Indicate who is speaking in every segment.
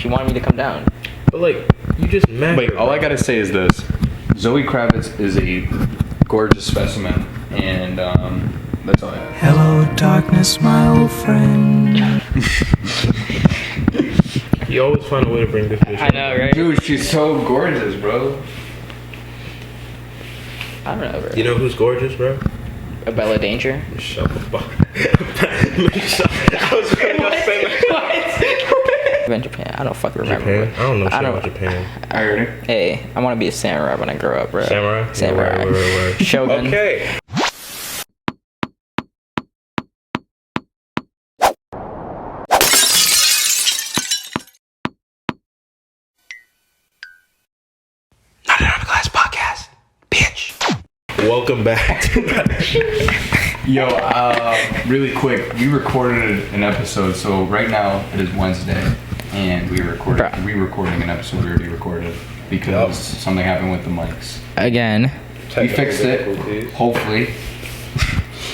Speaker 1: She wanted me to come down.
Speaker 2: But like, you just met
Speaker 3: Wait,
Speaker 2: her,
Speaker 3: all
Speaker 2: bro.
Speaker 3: I gotta say is this: Zoe Kravitz is a gorgeous specimen, and that's all I have.
Speaker 4: Hello, darkness, my old friend.
Speaker 2: You always find a way to bring this bitch.
Speaker 1: I know, right?
Speaker 3: Dude, she's so gorgeous, bro.
Speaker 1: I don't know, bro.
Speaker 2: You know who's gorgeous, bro?
Speaker 1: A Bella Danger?
Speaker 2: Michelle Obama. I was really gonna say that.
Speaker 1: In Japan. I don't fucking remember.
Speaker 2: Japan? I don't know shit
Speaker 1: I don't-
Speaker 2: about Japan.
Speaker 3: I heard it.
Speaker 1: Hey, I want to be a samurai when I grow up, bro.
Speaker 2: Samurai?
Speaker 1: Samurai.
Speaker 2: Yeah, right.
Speaker 1: Shogun.
Speaker 2: Okay.
Speaker 4: Not an Glass podcast, bitch.
Speaker 2: Welcome back to
Speaker 3: Yo, really quick, we recorded an episode, so right now it is Wednesday, and we recorded
Speaker 1: Bruh.
Speaker 3: re-recording an episode we already recorded because something happened with the mics.
Speaker 1: Again.
Speaker 3: We fixed it, hopefully.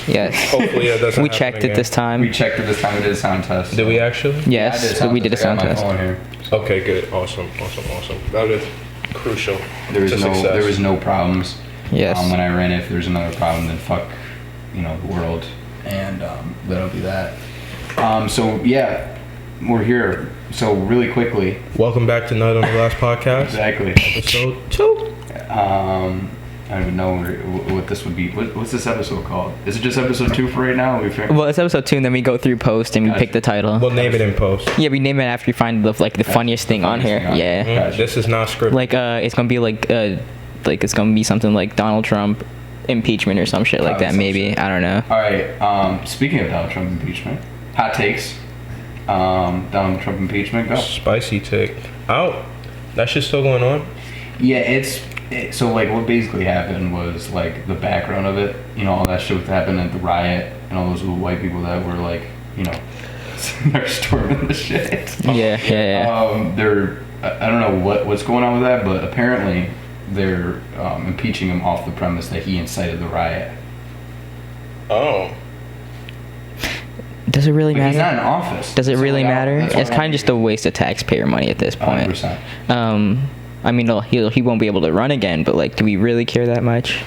Speaker 1: Yes.
Speaker 2: Hopefully that doesn't
Speaker 1: We
Speaker 2: happen
Speaker 1: checked it
Speaker 2: again.
Speaker 1: this time.
Speaker 3: We checked it this time, we did a sound test.
Speaker 2: Did we actually?
Speaker 1: Yes,
Speaker 3: I
Speaker 1: we did a sound
Speaker 3: I got
Speaker 1: test.
Speaker 3: my phone here.
Speaker 2: Okay, good. Awesome. That is crucial.
Speaker 3: There was
Speaker 2: to success.
Speaker 3: there was no problems.
Speaker 1: Yes.
Speaker 3: When I ran it, if there's another problem, then fuck, the world, and that'll be that. So yeah, we're here. So really quickly.
Speaker 2: Welcome back to Night on the Glass podcast.
Speaker 3: Exactly.
Speaker 2: Episode 2.
Speaker 3: I don't even know what this would be. What's this episode called? Is it just episode 2 for right now?
Speaker 1: Well, it's episode 2, and then we go through post and we
Speaker 3: Gotcha.
Speaker 1: pick the title.
Speaker 2: We'll name it in post.
Speaker 1: Yeah, we name it after we find the funniest thing on here. Yeah.
Speaker 3: Gotcha.
Speaker 2: This is not scripted.
Speaker 1: Like it's gonna be like it's gonna be something like Donald Trump impeachment or some shit like that.
Speaker 3: some
Speaker 1: Maybe
Speaker 3: shit.
Speaker 1: I don't know.
Speaker 3: All right. Speaking of Donald Trump impeachment, hot takes. Donald Trump impeachment. Go.
Speaker 2: Spicy take. Out. That shit's still going on?
Speaker 3: Yeah, so like what basically happened was like the background of it. All that shit that happened at the riot and all those little white people that were like, they're storming the shit.
Speaker 1: Yeah.
Speaker 3: They're I don't know what's going on with that, but apparently they're impeaching him off the premise that he incited the riot.
Speaker 2: Oh.
Speaker 1: Does it really
Speaker 3: But
Speaker 1: matter?
Speaker 3: he's not in office.
Speaker 1: Does it
Speaker 3: So,
Speaker 1: really
Speaker 3: like,
Speaker 1: matter?
Speaker 3: that's what
Speaker 1: It's
Speaker 3: I
Speaker 1: kind of
Speaker 3: don't
Speaker 1: just a waste of taxpayer money at this point.
Speaker 3: 100%.
Speaker 1: I mean, he won't be able to run again, but like, do we really care that much?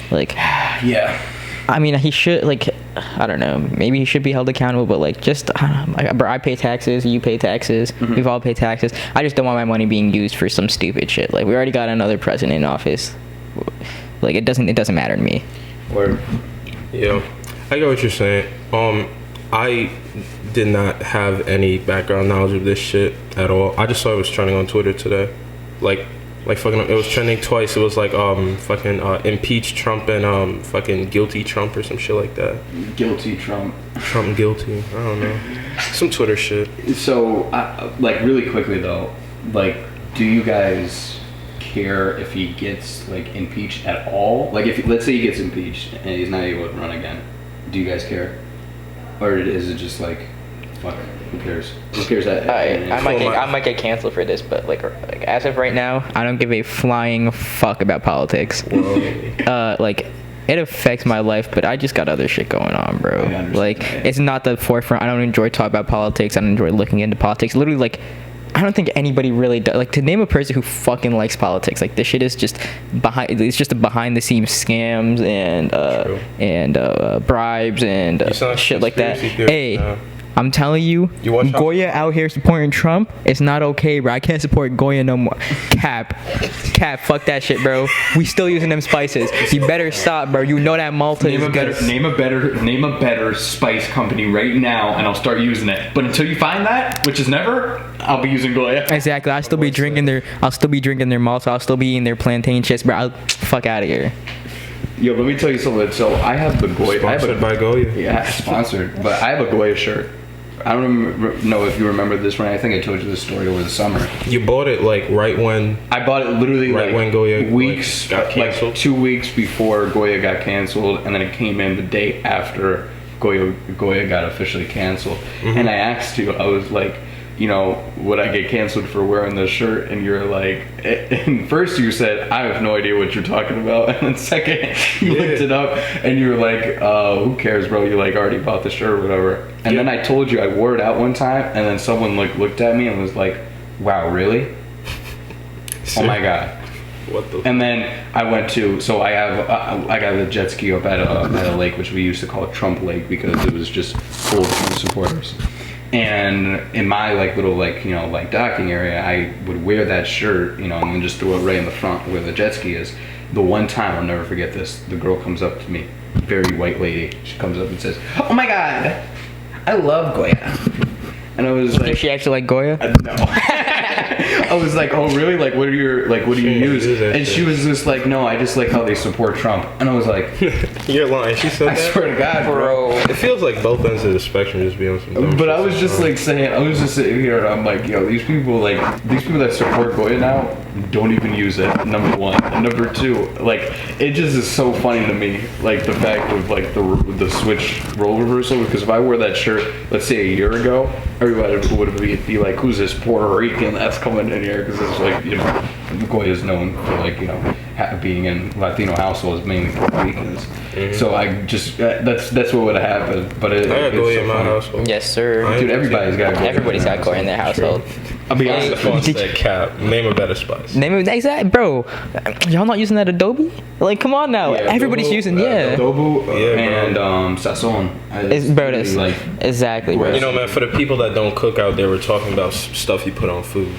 Speaker 1: Like,
Speaker 3: Yeah.
Speaker 1: I mean, he should, like, I don't know, maybe he should be held accountable, but like, just, I pay taxes, you pay taxes, we've all paid taxes. I just don't want my money being used for some stupid shit. Like, we already got another president in office. Like, it doesn't matter to me.
Speaker 3: Or
Speaker 2: Yeah. I get what you're saying. I did not have any background knowledge of this shit at all. I just saw it was trending on Twitter today. Like fucking, it was trending twice. It was like fucking impeach Trump and fucking guilty Trump or some shit like that.
Speaker 3: guilty Trump.
Speaker 2: Trump guilty. I don't know. Some Twitter shit.
Speaker 3: So, like, really quickly though, like, do you guys care if he gets like impeached at all? Like, if let's say he gets impeached and he's not able to run again, do you guys care, or is it just like, fuck, who cares? Who cares that?
Speaker 1: I might get canceled for this, but like as of right now, I don't give a flying fuck about politics. Like, it affects my life, but I just got other shit going on, bro.
Speaker 3: I understand,
Speaker 1: Like,
Speaker 3: yeah.
Speaker 1: it's not the forefront. I don't enjoy talking about politics. I don't enjoy looking into politics. Literally, like, I don't think anybody really does. Like, to name a person who fucking likes politics, like, this shit is just it's just a behind the scenes scams and bribes and
Speaker 2: You sound like
Speaker 1: shit like that.
Speaker 2: conspiracy theorist
Speaker 1: Hey,
Speaker 2: now.
Speaker 1: I'm telling you,
Speaker 2: You watch
Speaker 1: Goya out here supporting Trump. It's not okay, bro. I can't support Goya no more. Cap, fuck that shit, bro. We still using them spices. You better stop, bro. You know that Malta is good.
Speaker 3: Name a better spice company right now, and I'll start using it. But until you find that, which is never, I'll be using Goya.
Speaker 1: Exactly. I'll still be drinking their Malta. I'll still be eating their plantain chips, bro. Fuck out of here.
Speaker 3: Yo, let me tell you something. So I have the Goya.
Speaker 2: Sponsored by Goya.
Speaker 3: Yeah, sponsored. But I have a Goya shirt. I don't know if you remember this one. I think I told you this story over the summer.
Speaker 2: You bought it like right when.
Speaker 3: I bought it literally
Speaker 2: Right
Speaker 3: like
Speaker 2: when Goya,
Speaker 3: weeks,
Speaker 2: got canceled?
Speaker 3: like 2 weeks before Goya got canceled, and then it came in the day after Goya got officially canceled. And I asked you, I was like, would I get canceled for wearing this shirt? And you're like, and first you said, I have no idea what you're talking about. And then second, you looked it up and you were like, who cares, bro? You like already bought the shirt or whatever. And then I told you I wore it out one time, and then someone like looked at me and was like, wow, really? Oh my god.
Speaker 2: What the?
Speaker 3: And then I went to, so I got a jet ski up at a lake, which we used to call Trump Lake because it was just full of Trump supporters. And in my like little like, you know, like docking area, I would wear that shirt, you know, and then just throw it right in the front where the jet ski is. The one time, I'll never forget this, the girl comes up to me, very white lady, she comes up and says, "Oh my god, I love Goya." And I was like,
Speaker 1: Did she actually like Goya?
Speaker 3: no. I was like, "Oh really? Like what do you use?" And she was just like, "No, I just like how they support Trump." And I was like,
Speaker 2: You're lying. She said
Speaker 3: I
Speaker 2: that.
Speaker 3: swear to God, bro.
Speaker 2: It feels like both ends of the spectrum just being some dumb
Speaker 3: But I
Speaker 2: shit
Speaker 3: was just
Speaker 2: sometimes.
Speaker 3: like I was just sitting here and I'm like, yo, these people that support Goya now don't even use it, number one. And number two, like, it just is so funny to me, like, the fact of, like, the switch role reversal, because if I wore that shirt, let's say a year ago, everybody would be like, who's this Puerto Rican that's coming in here? Because it's like, you know, Goya is known for, like, you know, being in Latino households, mainly Puerto Ricans.
Speaker 2: Mm-hmm.
Speaker 3: So I just, that's what would have happened. But
Speaker 2: I got
Speaker 3: it's
Speaker 2: Goya
Speaker 3: so
Speaker 2: in my
Speaker 3: funny.
Speaker 2: household.
Speaker 1: Yes, sir.
Speaker 3: Dude, everybody's got Goya.
Speaker 1: Everybody's got Goya in their household.
Speaker 3: I'll be honest.
Speaker 2: Steffon said cap. Name a better spice.
Speaker 1: Name of exact, bro. Y'all not using that Adobe? Like, come on now.
Speaker 3: Yeah,
Speaker 1: Everybody's
Speaker 3: Adobo,
Speaker 1: using, yeah.
Speaker 3: Adobo
Speaker 2: Yeah,
Speaker 3: and Sazon.
Speaker 1: It's, bro, that's
Speaker 3: like
Speaker 1: exactly, bro.
Speaker 2: You know, man, for the people that don't cook out there, we're talking about stuff you put on food.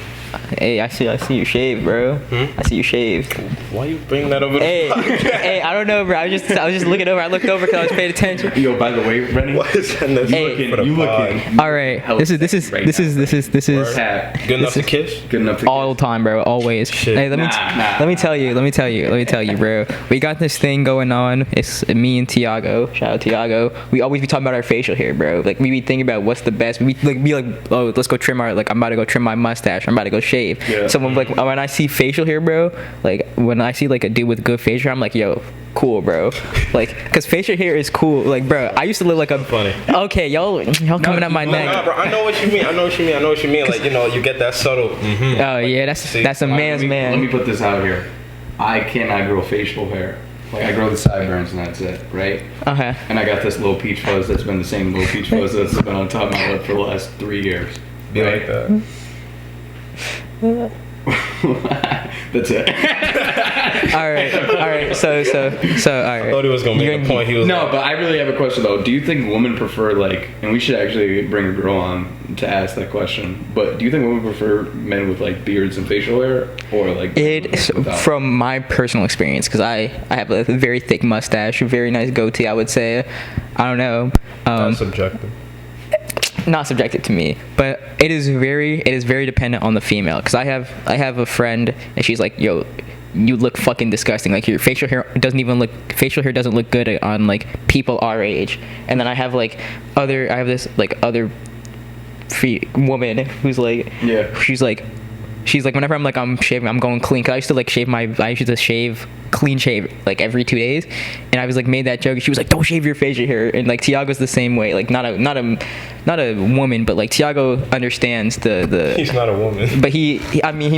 Speaker 1: Hey, I see you shaved, bro. I see you shaved.
Speaker 2: Why you bring that over?
Speaker 1: Hey, hey, I don't know, bro. I was just looking over. I looked over because I was paying attention.
Speaker 3: Yo, by the way, Rennie,
Speaker 2: Why is that necessary for the
Speaker 3: you
Speaker 2: pod?
Speaker 3: looking
Speaker 1: All right, this is
Speaker 3: hat.
Speaker 2: Good enough to kiss?
Speaker 3: Good enough to
Speaker 1: all the time, bro. Always.
Speaker 2: Shit.
Speaker 1: Hey, let me tell you, bro. We got this thing going on. It's me and Tiago. Shout out Tiago. We always be talking about our facial hair, bro. Like we be thinking about what's the best. We like be like, oh, let's go trim our. Like I'm about to go trim my mustache. I'm about to go shave.
Speaker 3: Yeah.
Speaker 1: So when when I see facial hair, bro, like when I see like a dude with good facial hair, I'm like, yo, cool, bro. Like, cause facial hair is cool. Like, bro, I used to look like a.
Speaker 2: Funny.
Speaker 1: Okay, y'all coming up my neck.
Speaker 2: Nah, bro, I know what you mean. Like, you know, you get that subtle.
Speaker 1: Oh yeah, that's a man's man.
Speaker 3: Let me put this out here. I cannot grow facial hair. Like I grow the sideburns and that's it, right?
Speaker 1: Okay.
Speaker 3: And I got this little peach fuzz that's been the same little peach fuzz that's been on top of my lip for the last 3 years.
Speaker 2: Be like that.
Speaker 3: That's it.
Speaker 1: All right. So all right.
Speaker 2: I thought he was gonna make a point. He was
Speaker 3: No,
Speaker 2: like,
Speaker 3: but I really have a question though. Do you think women prefer like, and we should actually bring a girl on to ask that question, but do you think women prefer men with like beards and facial hair or like without?
Speaker 1: From my personal experience, because I have a very thick mustache, a very nice goatee, I would say. I don't know.
Speaker 2: that's subjective.
Speaker 1: Not subjective to me, but it is very dependent on the female. Because I have a friend and she's like, yo, you look fucking disgusting. Like your facial hair doesn't look good on like people our age. And then I have this other woman who's like,
Speaker 3: Yeah.
Speaker 1: she's like whenever I'm shaving, I'm going clean. Cause I used to shave clean shave like every 2 days, and I was like made that joke. She was like, don't shave your facial hair. And like Tiago's the same way. Like not a woman, but like Tiago understands the
Speaker 2: He's not a woman.
Speaker 1: but he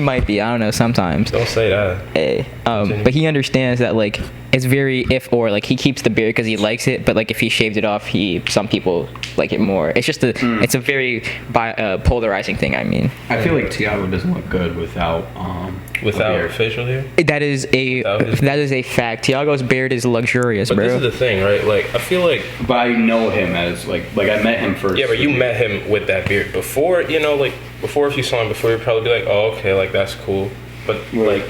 Speaker 1: might be, I don't know, sometimes.
Speaker 2: Don't say that.
Speaker 1: Hey, but he understands that like it's very if or like he keeps the beard because he likes it, but like if he shaved it off, some people like it more. It's just it's a very polarizing thing. I mean,
Speaker 3: I feel like Tiago doesn't look good without a beard.
Speaker 2: facial hair.
Speaker 1: that is a fact. Tiago's beard is luxurious,
Speaker 2: But
Speaker 1: bro.
Speaker 2: this is the thing, right? Like I feel like
Speaker 3: But I know him as like I met him first.
Speaker 2: yeah, but you met him with that beard before. You know, like before if you saw him before, you'd probably be like, oh, okay, like that's cool. But like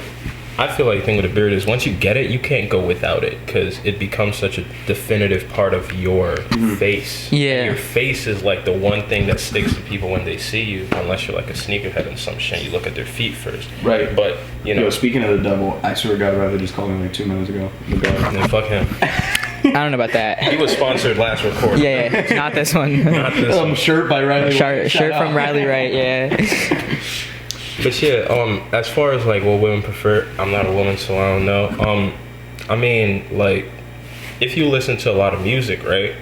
Speaker 2: I feel like the thing with a beard is once you get it, you can't go without it because it becomes such a definitive part of your face.
Speaker 1: Yeah.
Speaker 2: And your face is like the one thing that sticks to people when they see you, unless you're like a sneakerhead and some shit. You look at their feet first.
Speaker 3: Right.
Speaker 2: But, you know.
Speaker 3: Yo, speaking of the devil, I swear to God, Rafa just called me like 2 minutes ago. The God.
Speaker 2: Then fuck him.
Speaker 1: I don't know about that.
Speaker 2: He was sponsored last recording.
Speaker 1: Yeah, not this one.
Speaker 2: Not this one.
Speaker 3: Shirt by Riley.
Speaker 1: Shirt from Riley Wright. Yeah.
Speaker 2: But yeah, as far as like what women prefer, I'm not a woman, so I don't know. I mean, like, if you listen to a lot of music, right,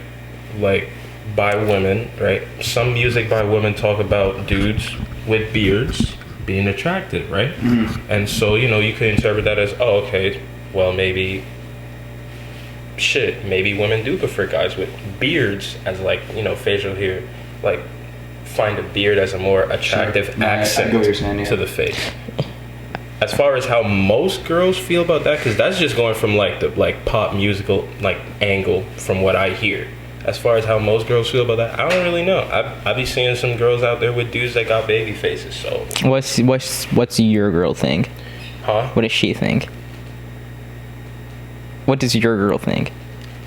Speaker 2: like by women, right, some music by women talk about dudes with beards being attractive, right? Mm-hmm. And so, you know, you could interpret that as, oh, okay, well, maybe women do prefer guys with beards as like, you know, facial hair, like find a beard as a more attractive
Speaker 3: Sure. No, I
Speaker 2: accent
Speaker 3: get what you're saying, yeah.
Speaker 2: to the face. As far as how most girls feel about that, because that's just going from like the like pop musical like angle from what I hear. As far as how most girls feel about that, I don't really know. I be seeing some girls out there with dudes that got baby faces. So
Speaker 1: What's your girl think?
Speaker 2: huh?
Speaker 1: What does she think? What does your girl think?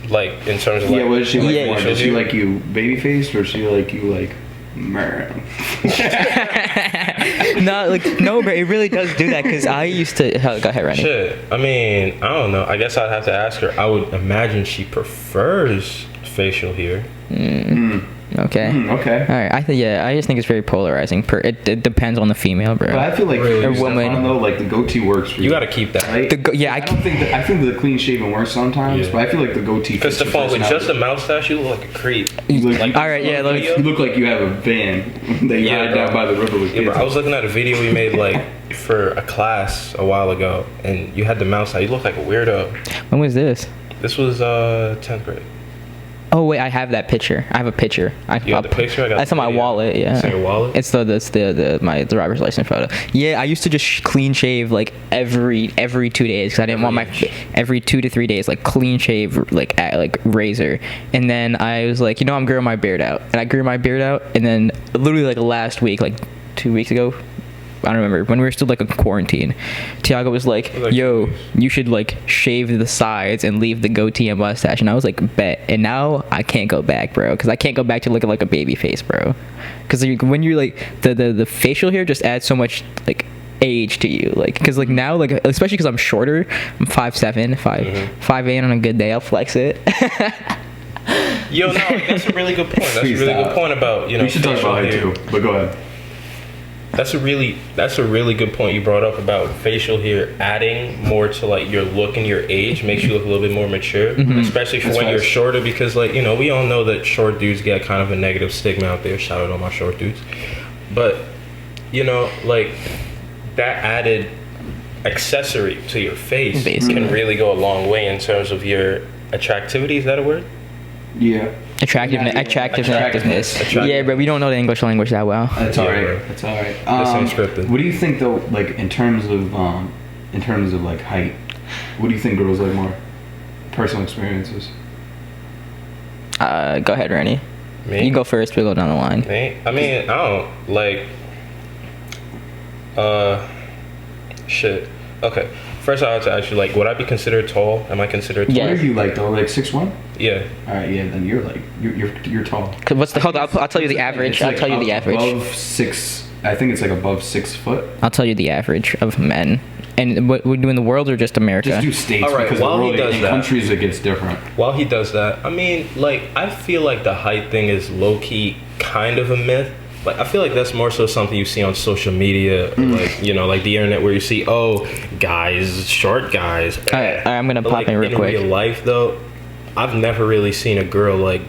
Speaker 2: Like in terms of like
Speaker 3: Yeah, what does she like
Speaker 1: Yeah.
Speaker 3: more? Does she like you baby faced or does she like you like man?
Speaker 1: No, but it really does do that because I used to. Go ahead, Rennie.
Speaker 2: shit. I mean, I don't know. I guess I'd have to ask her. I would imagine she prefers facial hair.
Speaker 1: Okay.
Speaker 3: Okay.
Speaker 1: All right. I just think it's very polarizing. It depends on the female, bro.
Speaker 3: But I feel like
Speaker 2: Really?
Speaker 3: for
Speaker 1: A woman.
Speaker 3: Steffon, though, like the goatee works for you.
Speaker 2: You gotta keep that.
Speaker 3: Right?
Speaker 1: I
Speaker 3: I think the clean shaven works sometimes,
Speaker 2: Yeah.
Speaker 3: but I feel like the goatee.
Speaker 2: Because
Speaker 3: fits your
Speaker 2: Steffon, with just a
Speaker 3: personality.
Speaker 2: mustache, you look like a creep.
Speaker 3: You look,
Speaker 1: All right, yeah, let me-
Speaker 3: you look like you have a van that you
Speaker 2: Yeah,
Speaker 3: ride
Speaker 2: bro.
Speaker 3: down by the river with
Speaker 2: Yeah,
Speaker 3: kids.
Speaker 2: bro, I was looking at a video we made like for a class a while ago, and you had the mouse out. You look like a weirdo.
Speaker 1: When was this?
Speaker 2: This was 10th grade.
Speaker 1: Oh wait, I have that picture. I have a picture.
Speaker 2: You got the picture? I got
Speaker 1: That's
Speaker 2: the
Speaker 1: on my
Speaker 2: video.
Speaker 1: wallet. Yeah.
Speaker 2: It's in your wallet?
Speaker 1: It's my driver's license photo. Yeah, I used to just clean shave like every 2 days because I didn't want my every 2 to 3 days like clean shave like razor. And then I was like, I'm growing my beard out, and I grew my beard out, and then literally like last week, like 2 weeks ago. I don't remember, when we were still like in quarantine, Tiago was like, yo, you should like shave the sides and leave the goatee and mustache. And I was like, bet. And now I can't go back, bro, because I can't go back to looking like a baby face, bro. Because when you're like the facial hair just adds so much like age to you, like, because like now, like, especially because I'm shorter, I'm 5'7", 5'8" on a good day, I'll flex it.
Speaker 2: Yo, no, that's a really good point. That's
Speaker 3: Please
Speaker 2: a really
Speaker 3: stop.
Speaker 2: good point about
Speaker 3: we should talk
Speaker 2: facial
Speaker 3: about it
Speaker 2: hair.
Speaker 3: too, but go ahead.
Speaker 2: That's a really good point you brought up about facial hair adding more to like your look and your age, makes you look a little bit more mature, especially for
Speaker 3: That's
Speaker 2: when you're
Speaker 3: right.
Speaker 2: shorter, because like, we all know that short dudes get kind of a negative stigma out there. Shout out all my short dudes. But like that added accessory to your face
Speaker 1: Basically.
Speaker 2: can really go a long way in terms of your attractivity. Is that a word?
Speaker 3: Yeah.
Speaker 1: Attractiveness.
Speaker 3: Attractiveness.
Speaker 1: Yeah, but we don't know the English language that well.
Speaker 3: That's
Speaker 2: Yeah,
Speaker 3: all right.
Speaker 2: bro.
Speaker 3: That's all right.
Speaker 2: This ain't scripted.
Speaker 3: What do you think though? Like in terms of like height, what do you think girls like more? Personal experiences.
Speaker 1: Go ahead, Rennie.
Speaker 2: Me?
Speaker 1: You go first. We'll go down the line.
Speaker 2: Me? I mean, I don't like. Shit. Okay. First, I have to ask you, like, would I be considered tall? Am I considered tall?
Speaker 1: Yeah.
Speaker 3: What are you like though? Like 6'1"?
Speaker 2: Yeah.
Speaker 3: All right, yeah. Then you're like you're tall.
Speaker 1: Hold on, I'll tell you the average.
Speaker 3: It's
Speaker 1: I'll
Speaker 3: like
Speaker 1: tell you the average.
Speaker 3: Above 6. I think it's like above 6 foot.
Speaker 1: I'll tell you the average of men. And what we do in the world or just America?
Speaker 3: Just do states
Speaker 2: All right,
Speaker 3: because
Speaker 2: while
Speaker 3: the
Speaker 2: he
Speaker 3: world,
Speaker 2: does
Speaker 3: in
Speaker 2: that-
Speaker 3: countries it gets different.
Speaker 2: While he does that, I mean, like, I feel like the height thing is low-key kind of a myth. Like, I feel like that's more so something you see on social media, like, like the internet, where you see, guys, short guys.
Speaker 1: All right, I'm gonna
Speaker 2: But,
Speaker 1: pop
Speaker 2: like,
Speaker 1: in real quick.
Speaker 2: In real life, though, I've never really seen a girl, like,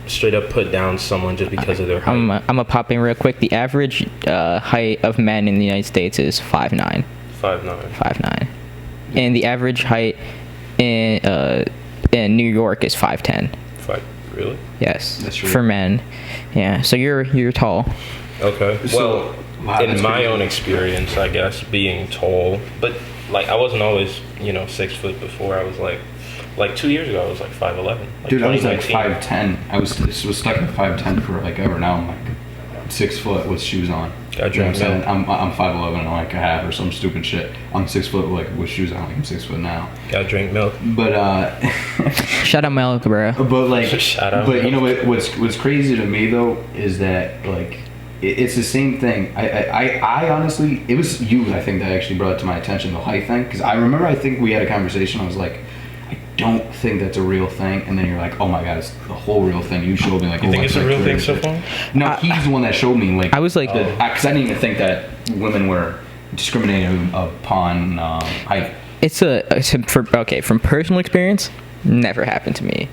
Speaker 2: straight up put down someone just because of their height.
Speaker 1: I'm gonna pop in real quick. The average height of men in the United States is 5'9".
Speaker 2: 5'9".
Speaker 1: 5'9". And the average height in New York is 5'10".
Speaker 2: Really?
Speaker 1: Yes.
Speaker 3: That's true.
Speaker 1: For men. Yeah. So you're tall.
Speaker 2: Okay.
Speaker 3: So-
Speaker 2: Well,
Speaker 3: wow,
Speaker 2: in
Speaker 3: that's
Speaker 2: my
Speaker 3: crazy.
Speaker 2: own experience, I guess, being tall, but like I wasn't always, 6 foot before. I was like 2 years ago, I was like 5'11".
Speaker 3: Dude, I was like
Speaker 2: 2019.
Speaker 3: 5'10". I was stuck at 5'10" for like ever. Now I'm like 6 foot with shoes on.
Speaker 2: Got
Speaker 3: You know what
Speaker 2: you.
Speaker 3: I'm saying? I'm 5'11" and like a half or some stupid shit. I'm 6 foot like with shoes on. Like I'm 6 foot now.
Speaker 2: Gotta drink milk.
Speaker 3: But
Speaker 1: Shout out Mel, bro.
Speaker 3: but like
Speaker 2: Shout out.
Speaker 3: but you know what's crazy to me though is that like it's the same thing. I honestly, it was you I think that actually brought it to my attention, the height thing, because I remember I think we had a conversation. I was like, I don't think that's a real thing, and then you're like, oh my god, it's the whole real thing. You showed me like,
Speaker 2: You think it's a real thing so
Speaker 3: far?
Speaker 2: far?
Speaker 3: No, he's the one that showed me. Like
Speaker 1: I was like-
Speaker 3: because I didn't even think that women were discriminated upon height.
Speaker 1: From personal experience, never happened to me.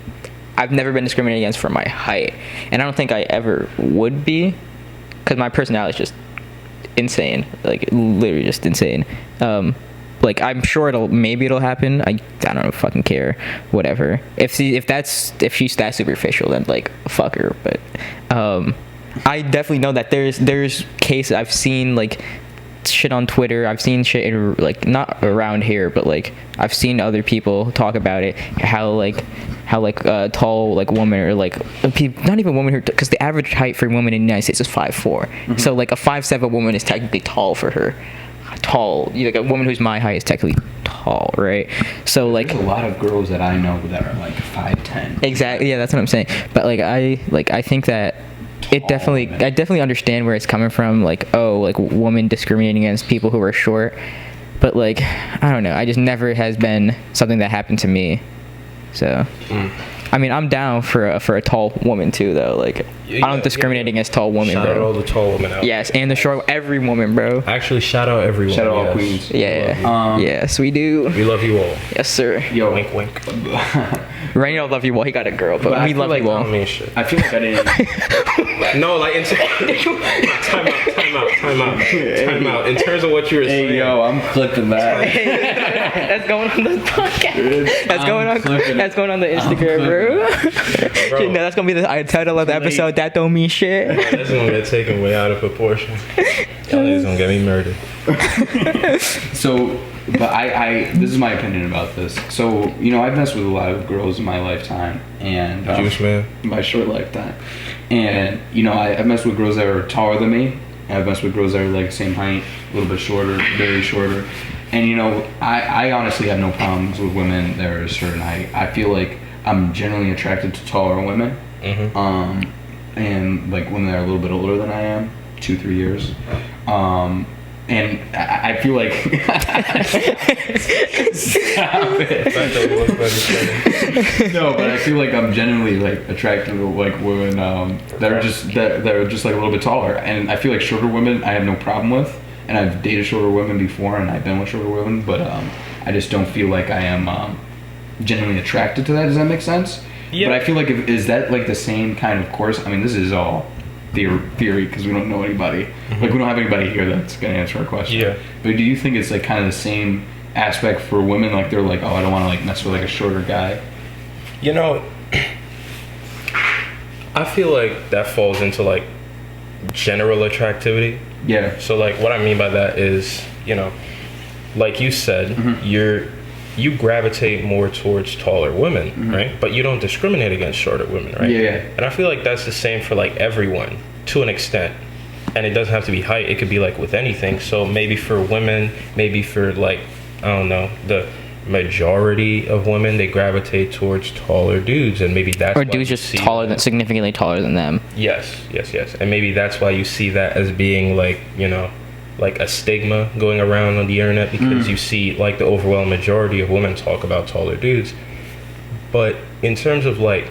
Speaker 1: I've never been discriminated against for my height, and I don't think I ever would be, because my personality is just insane, like literally just insane. Like I'm sure it'll happen. I don't fucking care, whatever. If she's that superficial, then like fuck her. But I definitely know that there's cases I've seen, like shit on Twitter. I've seen shit in, like, not around here, but like I've seen other people talk about it. How tall, like, woman, or like not even women, because the average height for women in the United States is 5'4". So like a 5'7" woman is technically tall for her. Tall, like a woman who's my height is technically tall, right? So like
Speaker 3: There's a lot of girls that I know that are like 5'10".
Speaker 1: exactly, yeah, that's what I'm saying. But like I think that I definitely understand where it's coming from, like, oh, like women discriminating against people who are short, but like I don't know, I just never has been something that happened to me. So I mean, I'm down for a tall woman too, though. Like, I don't discriminate against tall women,
Speaker 2: shout
Speaker 1: bro.
Speaker 2: out all the tall women out.
Speaker 1: Yes, and the short, every woman, bro.
Speaker 2: Actually, shout out everyone.
Speaker 3: Shout out all queens.
Speaker 1: Yeah. Yes, we do.
Speaker 2: We love you all.
Speaker 1: Yes, sir.
Speaker 3: Yo,
Speaker 2: Wink, wink.
Speaker 1: Rennie don't love you well. He got a girl, but
Speaker 3: I
Speaker 1: we
Speaker 3: feel
Speaker 1: love
Speaker 3: like
Speaker 1: you
Speaker 2: I
Speaker 1: all.
Speaker 2: don't mean shit.
Speaker 3: I feel like I didn't.
Speaker 2: No, like, time out. In terms of what you were saying.
Speaker 3: Hey, yo, I'm clipping that.
Speaker 1: That's going on the podcast. That's going on the Instagram, bro.
Speaker 2: Bro.
Speaker 1: No, that's gonna be the title of the episode. That don't mean shit.
Speaker 2: This is gonna get taken way out of proportion. Y'all niggas gonna get me murdered.
Speaker 3: So, but I this is my opinion about this. So, you know, I've messed with a lot of girls in my lifetime, and
Speaker 2: Juice man.
Speaker 3: my short lifetime, and you know, I've messed with girls that are taller than me. And I've messed with girls that are like same height, a little bit shorter, very shorter. And you know, I honestly have no problems with women that are a certain height. I feel like I'm generally attracted to taller women. And like women that are a little bit older than I am, 2-3 years. And I feel like stop it. No, but I feel like I'm genuinely like attracted to like women that are just like a little bit taller, and I feel like shorter women I have no problem with, and I've dated shorter women before, and I've been with shorter women, but I just don't feel like I am genuinely attracted to that. Does that make sense?
Speaker 2: Yeah.
Speaker 3: But I feel like is that like the same kind of course? I mean, this is all theory because we don't know anybody. Like, we don't have anybody here that's gonna answer our question.
Speaker 2: Yeah.
Speaker 3: But do you think it's like kind of the same aspect for women? Like, they're like, oh, I don't want to like mess with like a shorter guy.
Speaker 2: You know, I feel like that falls into like general attractivity.
Speaker 3: Yeah.
Speaker 2: So like what I mean by that is, you know, like you said, you gravitate more towards taller women, right? But you don't discriminate against shorter women, right?
Speaker 3: Yeah.
Speaker 2: And I feel like that's the same for like everyone to an extent. And it doesn't have to be height, it could be like with anything. So maybe for women, maybe for like, I don't know, the majority of women, they gravitate towards taller dudes, and maybe that's
Speaker 1: Or
Speaker 2: why
Speaker 1: dudes
Speaker 2: you
Speaker 1: just
Speaker 2: see
Speaker 1: taller
Speaker 2: that.
Speaker 1: than, significantly taller than them.
Speaker 2: Yes. And maybe that's why you see that as being like, you know, like a stigma going around on the internet, because you see like the overwhelming majority of women talk about taller dudes. But in terms of like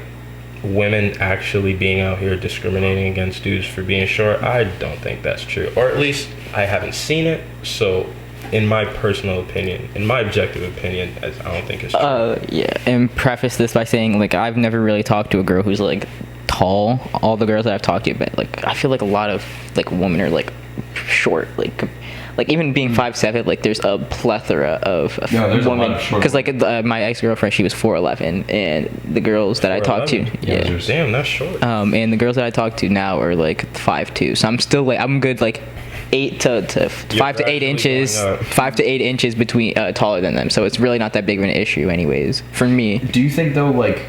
Speaker 2: women actually being out here discriminating against dudes for being short, I don't think that's true, or at least I haven't seen it. So in my personal opinion, in my objective opinion, I don't think it's true.
Speaker 1: Yeah, and preface this by saying, like, I've never really talked to a girl who's like tall. All the girls that I've talked to, but like I feel like a lot of like women are like short, like even being 5'7", like there's a plethora of
Speaker 3: there's a lot
Speaker 1: women,
Speaker 3: of short
Speaker 1: because like my ex-girlfriend, she was 4'11", and the girls that I talked to,
Speaker 2: 4'11"? Damn, that's short.
Speaker 1: and the girls that I talk to now are like 5'2", so I'm still like, I'm good like 5 to 8 inches,
Speaker 2: going up.
Speaker 1: 5 to 8 inches between taller than them, so it's really not that big of an issue anyways for me.
Speaker 3: Do you think though, like,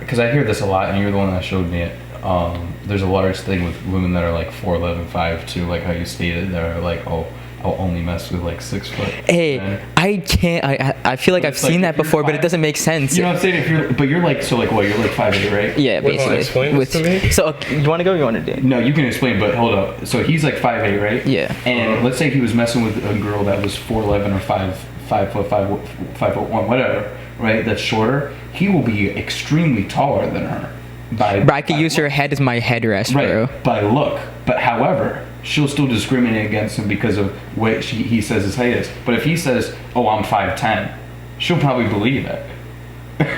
Speaker 3: because I hear this a lot, and you're the one that showed me it. There's a large thing with women that are like 4'11", 5'2", like how you stated, that are like, oh, I'll only mess with like 6 foot.
Speaker 1: Hey,
Speaker 3: men.
Speaker 1: I can't. I feel like I've
Speaker 3: It's like,
Speaker 1: seen
Speaker 3: if
Speaker 1: that
Speaker 3: you're
Speaker 1: before, but it
Speaker 3: 5
Speaker 1: doesn't make sense.
Speaker 3: You know what I'm saying? But you're like, so like what? You're like 5'8", right?
Speaker 1: Yeah,
Speaker 2: Wait, hold on,
Speaker 1: basically.
Speaker 2: explain this to me.
Speaker 1: So you want to go? Or you want to do?
Speaker 3: No, you can explain, but hold up. So he's like 5'8", right?
Speaker 1: Yeah.
Speaker 3: And let's say he was messing with a girl that was 4'11" or 5'1", whatever, right? That's shorter. He will be extremely taller than her.
Speaker 1: But I could use her head as my headrest, bro.
Speaker 3: Right, by look. But however, she'll still discriminate against him because of what he says his height is. But if he says, oh, I'm 5'10", she'll probably believe it.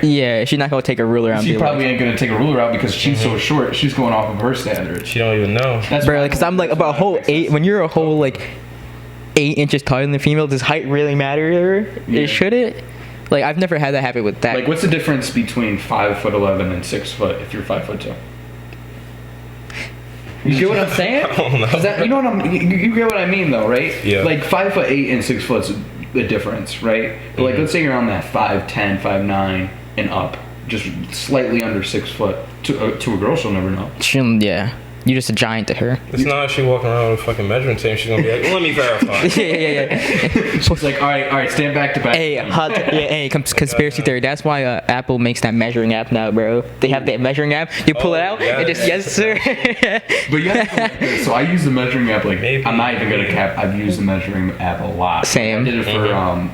Speaker 1: Yeah, she's not gonna take a ruler out and
Speaker 3: She
Speaker 1: be
Speaker 3: probably
Speaker 1: like,
Speaker 3: ain't gonna take a ruler out because she's so short. She's going off of her standards.
Speaker 2: She don't even know.
Speaker 3: That's
Speaker 1: bro,
Speaker 3: why-
Speaker 1: because I'm like about a whole 8. When you're a whole like 8 inches taller than the female, does height really matter?
Speaker 3: Yeah.
Speaker 1: Should it? Like, I've never had that happen with that.
Speaker 3: Like, what's the difference between 5'11" and 6 foot if you're 5'2"? You get what I'm saying?
Speaker 2: I don't know.
Speaker 3: You know what you get what I mean though, right?
Speaker 2: Yeah.
Speaker 3: Like 5'8" and 6 foot's the difference, right? But like let's say you're on that 5'10", 5'9" and up, just slightly under 6 foot. To a girl, she'll never know.
Speaker 1: Yeah. You're just a giant to her.
Speaker 2: It's not like she walking around with a fucking measuring tape. She's gonna be like, let me verify.
Speaker 1: yeah.
Speaker 3: She's like, all right, stand back to back.
Speaker 1: Hey, conspiracy theory. That's why Apple makes that measuring app now, bro. They have that measuring app. You pull it out,
Speaker 2: yeah,
Speaker 1: and just yes, sir.
Speaker 3: But yeah, so I use the measuring app. Like,
Speaker 2: Maybe.
Speaker 3: I'm not even gonna cap. I've used the measuring app a lot.
Speaker 1: Same.
Speaker 3: I did it for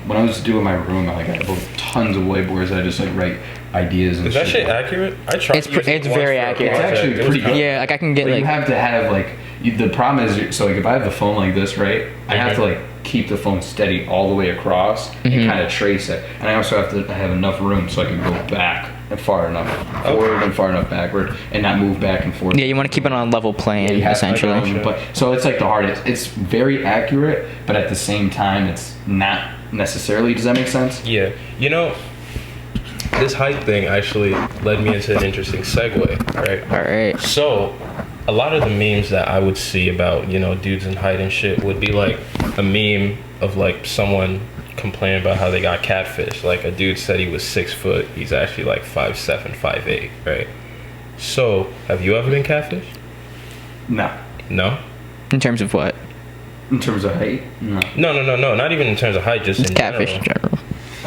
Speaker 3: when I was doing my room. I had tons of whiteboards. I just like write ideas and
Speaker 2: Is that shit accurate? I tried.
Speaker 1: It's very accurate.
Speaker 3: It's actually pretty good.
Speaker 1: Yeah, like I can get
Speaker 3: But
Speaker 1: like.
Speaker 3: you have to have like the problem is so like if I have the phone like this, right? I have to like keep the phone steady all the way across and kind of trace it, and I also have to have enough room so I can go back and far enough forward and far enough backward and not move back and forth.
Speaker 1: Yeah, you want to keep it on a level plane,
Speaker 3: You have to,
Speaker 1: essentially.
Speaker 3: but so it's like the hardest. It's very accurate, but at the same time, it's not necessarily. Does that make sense?
Speaker 2: Yeah. You know, this height thing actually led me into an interesting segue, right?
Speaker 1: All right.
Speaker 2: So, a lot of the memes that I would see about, you know, dudes in height and shit would be like a meme of like someone complaining about how they got catfish. Like a dude said he was 6 foot. He's actually like 5'7", 5'8", right? So, have you ever been catfished?
Speaker 3: No.
Speaker 2: No?
Speaker 1: In terms of what?
Speaker 3: In terms of height, no.
Speaker 2: No. Not even in terms of height, just in
Speaker 1: Catfish
Speaker 2: general.
Speaker 1: in general.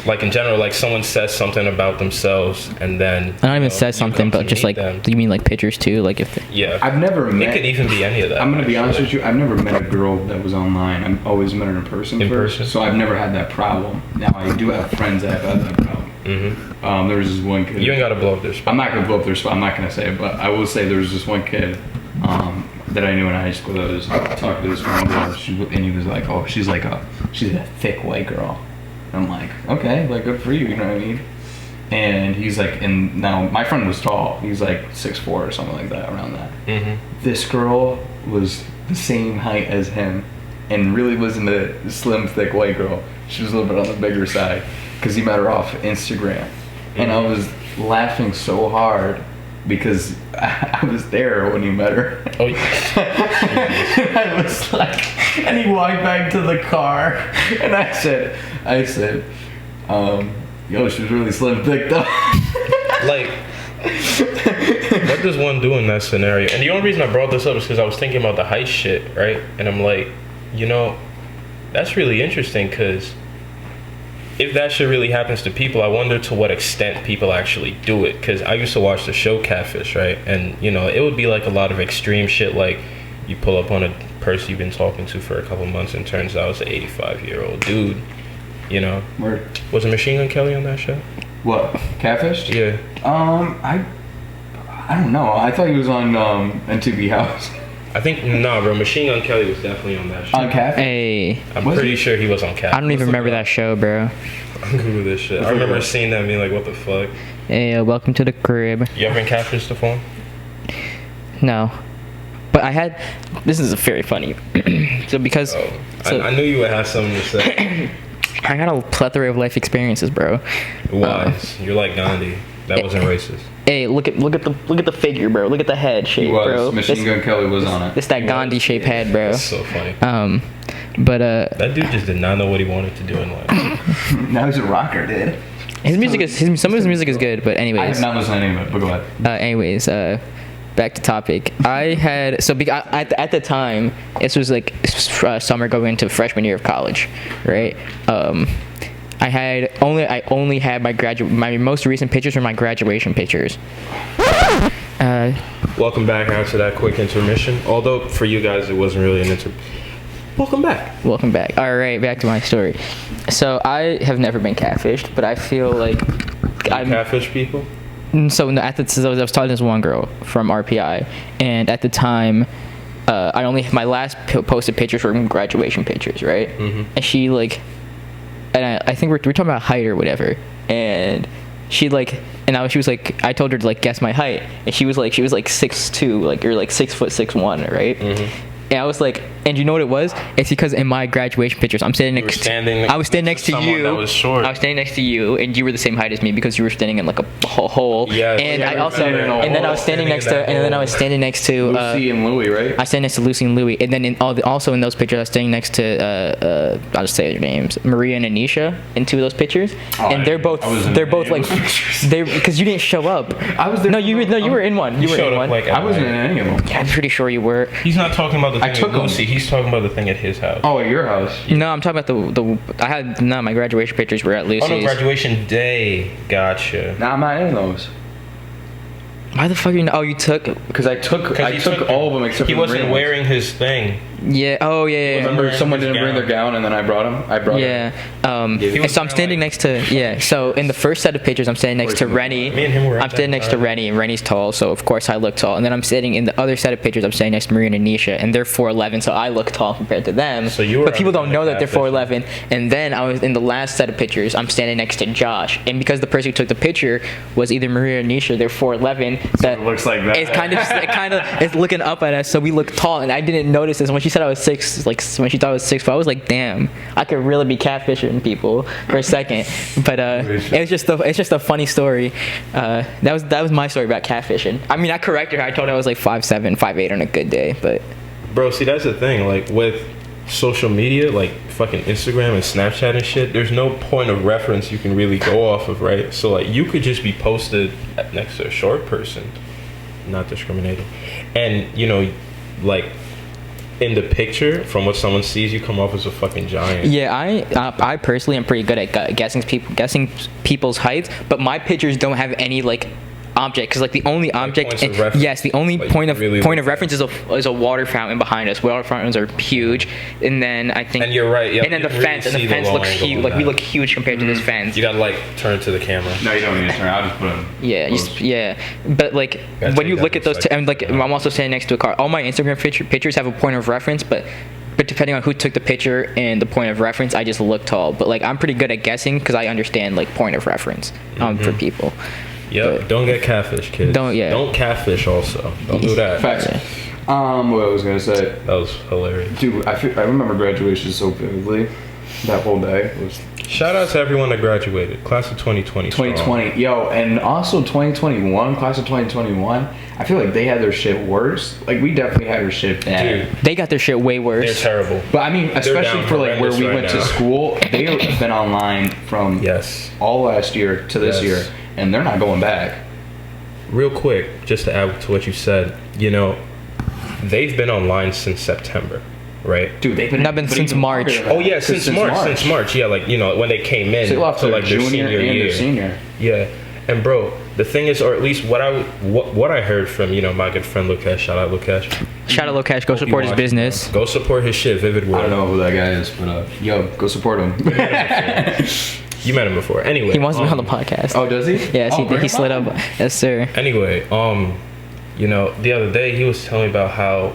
Speaker 2: Like in general, like someone says something about themselves and then
Speaker 1: I don't even say something, but just like,
Speaker 2: them.
Speaker 1: do you mean like pictures too? Like if
Speaker 2: Yeah.
Speaker 3: I've never
Speaker 2: It
Speaker 3: met.
Speaker 2: could even be any of that.
Speaker 3: I'm gonna be honest
Speaker 2: actually.
Speaker 3: with you. I've never met a girl that was online. I've always met her in person.
Speaker 2: In
Speaker 3: first,
Speaker 2: person?
Speaker 3: So I've never had that problem. Now I do have friends that have had that problem.
Speaker 2: Mm-hmm.
Speaker 3: There was this one kid.
Speaker 2: You ain't gotta blow up their spot.
Speaker 3: I'm not gonna blow up their spot. I'm not gonna say it, but I will say there was this one kid that I knew in high school that was talking to this one girl. And he was like, "Oh, she's a thick white girl." And I'm like, "Okay, like good for you," you know what I mean? And he's like, and now my friend was tall. He's like 6'4" or something like that, around that.
Speaker 2: Mm-hmm.
Speaker 3: This girl was the same height as him, and really wasn't a slim, thick white girl. She was a little bit on the bigger side, because he met her off Instagram. And I was laughing so hard because I was there when he met her.
Speaker 2: Oh, yeah.
Speaker 3: And I was like, and he walked back to the car, and I said, yo, she was really slim, thick though.
Speaker 2: Like, what does one do in that scenario? And the only reason I brought this up is because I was thinking about the height shit, right? And I'm like, you know, that's really interesting because if that shit really happens to people, I wonder to what extent people actually do it. Because I used to watch the show Catfish, right? And, you know, it would be like a lot of extreme shit, like you pull up on a person you've been talking to for a couple months and turns out it's an 85-year-old dude, you know?
Speaker 3: Word.
Speaker 2: Was it Machine Gun Kelly on that show?
Speaker 3: What? Catfish?
Speaker 2: Yeah.
Speaker 3: I don't know. I thought he was on NTV House.
Speaker 2: I think, nah, bro, Machine Gun Kelly was definitely on that show.
Speaker 3: On Catfish?
Speaker 1: Hey,
Speaker 2: I'm
Speaker 3: Was
Speaker 2: pretty
Speaker 3: he?
Speaker 2: sure he was on Catfish.
Speaker 1: I don't even remember that show, bro.
Speaker 2: I'm Google this shit. I remember seeing that and being like, what the fuck?
Speaker 1: Hey, welcome to the crib.
Speaker 2: You ever been catfished before?
Speaker 1: No, but I had. This is very funny. So because
Speaker 2: I knew you would have something to say.
Speaker 1: I got a plethora of life experiences, bro.
Speaker 2: Wise. You're like Gandhi. That wasn't racist.
Speaker 1: Hey, look at the figure, bro. Look at the head shape,
Speaker 3: He was.
Speaker 1: bro.
Speaker 3: Machine Gun Kelly was on it.
Speaker 1: It's that Gandhi shaped head, bro.
Speaker 2: That's so funny.
Speaker 1: But
Speaker 2: That dude just did not know what he wanted to do in life.
Speaker 3: Now he's a rocker, dude.
Speaker 1: his music is some of his music is good. But
Speaker 3: I
Speaker 1: anyways,
Speaker 3: have not listened to any of it, but go ahead.
Speaker 1: back to topic. I had at the time this was like summer going into freshman year of college, right? I only had my most recent pictures were my graduation pictures.
Speaker 2: Welcome back after that quick intermission. Although for you guys it wasn't really an Welcome back.
Speaker 1: All right, back to my story. So I have never been catfished, but I feel like I'm
Speaker 2: Catfish people?
Speaker 1: So I was talking to this one girl from RPI, and at the time, my last posted pictures were graduation pictures, right? Mm-hmm. And she like, and I think we're talking about height or whatever, and she like, and she was like, I told her to like guess my height, and she was like 6'2", like or like 6'6'1", right? Mm-hmm. And I was like, And you know what it was? It's because in my graduation pictures, I was standing next to
Speaker 2: someone
Speaker 1: you.
Speaker 2: that was short.
Speaker 1: I was standing next to you, and you were the same height as me because you were standing in like a hole.
Speaker 2: Yes.
Speaker 1: And
Speaker 2: Yeah,
Speaker 1: I also, and then I was standing next to,
Speaker 3: Lucy and Louie, right?
Speaker 1: I stand next to Lucy and Louie, and then also in those pictures, I was standing next to I'll just say their names, Maria and Anisha, in 2 of those pictures, and they're both like because you didn't show up.
Speaker 3: I was there.
Speaker 1: No, you were in one. You were
Speaker 2: showed
Speaker 1: in
Speaker 2: up
Speaker 1: one.
Speaker 2: like
Speaker 3: I wasn't in any of them.
Speaker 1: Yeah, I'm pretty sure you were.
Speaker 2: He's not talking about the thing
Speaker 3: took
Speaker 2: at Lucy.
Speaker 3: him.
Speaker 2: He's talking about the thing at his house.
Speaker 3: Oh, at your house.
Speaker 1: No, I'm talking about I had my graduation pictures were at Lucy's.
Speaker 2: Oh no, graduation day. Gotcha.
Speaker 3: Nah, I'm not in those.
Speaker 1: Why the fuck are you? Oh, you took.
Speaker 3: Because I took all of them except
Speaker 2: he
Speaker 3: for the
Speaker 2: wasn't
Speaker 3: ring
Speaker 2: wearing his thing.
Speaker 1: Yeah. Oh yeah.
Speaker 3: Remember,
Speaker 2: wearing
Speaker 3: someone
Speaker 2: his
Speaker 3: didn't bring
Speaker 2: gown.
Speaker 3: their gown, and then I brought them.
Speaker 1: Yeah.
Speaker 2: was
Speaker 1: So I'm standing next to So in the first set of pictures, I'm standing next to Rennie.
Speaker 2: Me and him were.
Speaker 1: I'm standing next to Rennie, and Rennie's tall, so of course I look tall. And then I'm sitting in the other set of pictures. I'm standing next to Maria and Anisha, and they're 4'11", so I look tall compared to them.
Speaker 2: So you were
Speaker 1: but people don't
Speaker 2: already
Speaker 1: know that they're
Speaker 2: catfishing.
Speaker 1: 4'11". And then I was in the last set of pictures. I'm standing next to Josh, and because the person who took the picture was either Maria or Anisha, they're 4'11". That
Speaker 3: it looks like that.
Speaker 1: It's kind of it's looking up at us, so we look tall. And I didn't notice this when she said I was 6. Like when she thought I was 6'4", I was like, damn, I could really be catfishing people for a second. But it's just a funny story. That was my story about catfishing. I mean, I corrected her. I told her I was like 5'7", 5'8" on a good day. But
Speaker 2: Bro, see, that's the thing. Like with social media, like fucking Instagram and Snapchat and shit, there's no point of reference you can really go off of, right? So like you could just be posted next to a short person, not discriminating, and you know, like in the picture, from what someone sees, you come off as a fucking giant.
Speaker 1: yeah, I personally am pretty good at guessing people's heights, but my pictures don't have any like object, because like the only object,
Speaker 2: points of reference.
Speaker 1: yes, the only
Speaker 2: Like,
Speaker 1: point of
Speaker 2: really
Speaker 1: reference is a water fountain behind us. Water fountains are huge, and then I think,
Speaker 2: And you're right, yeah,
Speaker 1: and then
Speaker 2: you
Speaker 1: the
Speaker 2: can really
Speaker 1: fence, and the
Speaker 2: see the
Speaker 1: fence looks
Speaker 2: low angle
Speaker 1: huge.
Speaker 2: on
Speaker 1: Like we
Speaker 2: that.
Speaker 1: look huge compared to this fence.
Speaker 2: You gotta like turn to the camera.
Speaker 3: No, you don't need to turn. I'll just put them.
Speaker 1: Yeah, yeah, but like
Speaker 2: Gotta
Speaker 1: when
Speaker 2: take
Speaker 1: you
Speaker 2: that
Speaker 1: look at those,
Speaker 2: perspective.
Speaker 1: and like I'm also standing next to a car. All my Instagram pictures have a point of reference, but depending on who took the picture and the point of reference, I just look tall. But like I'm pretty good at guessing because I understand like point of reference for people.
Speaker 2: Yep.
Speaker 1: But-
Speaker 2: Don't get catfish, kids. Don't catfish. Also, don't do that.
Speaker 3: Facts. What I was gonna say,
Speaker 2: That was hilarious.
Speaker 3: dude. I remember graduation so vividly. That whole day was
Speaker 2: Shout out to everyone that graduated. Class of 2020. strong.
Speaker 3: 2020, yo, and also 2021, class of 2021. I feel like they had their shit worse. Like we definitely had our shit bad.
Speaker 2: Dude,
Speaker 1: They got their shit way
Speaker 2: they're
Speaker 1: worse.
Speaker 2: terrible.
Speaker 3: But I mean, especially
Speaker 2: down
Speaker 3: for like where
Speaker 2: horrendous
Speaker 3: we
Speaker 2: right
Speaker 3: went to
Speaker 2: now.
Speaker 3: school, they have been online from
Speaker 2: Yes.
Speaker 3: all last year to this
Speaker 2: Yes.
Speaker 3: year, and they're not going back.
Speaker 2: Real quick, just to add to what you said, you know, they've been online since September, right?
Speaker 3: Dude, they've been
Speaker 1: Not been
Speaker 3: but
Speaker 1: since
Speaker 3: even
Speaker 1: March.
Speaker 3: longer than
Speaker 2: Oh
Speaker 3: that.
Speaker 2: yeah, since March. Yeah, like you know when they came in
Speaker 3: They lost
Speaker 2: to
Speaker 3: their
Speaker 2: like their
Speaker 3: junior
Speaker 2: senior
Speaker 3: and
Speaker 2: year.
Speaker 3: their senior.
Speaker 2: Yeah, and bro, the thing is, or at least what I heard from my good friend Lukesh. Shout out Lukesh.
Speaker 1: Shout out Lokesh, go support his business.
Speaker 2: Go support his shit, Vivid World.
Speaker 3: I don't know who that guy is, but yo, go support him.
Speaker 2: You met him before. Anyway,
Speaker 1: He wants to be on the podcast.
Speaker 3: Oh, does he?
Speaker 1: Yes,
Speaker 3: Oh, bring
Speaker 1: he
Speaker 3: him
Speaker 1: slid
Speaker 3: on.
Speaker 1: up. Yes, sir.
Speaker 2: Anyway, you know, the other day he was telling me about how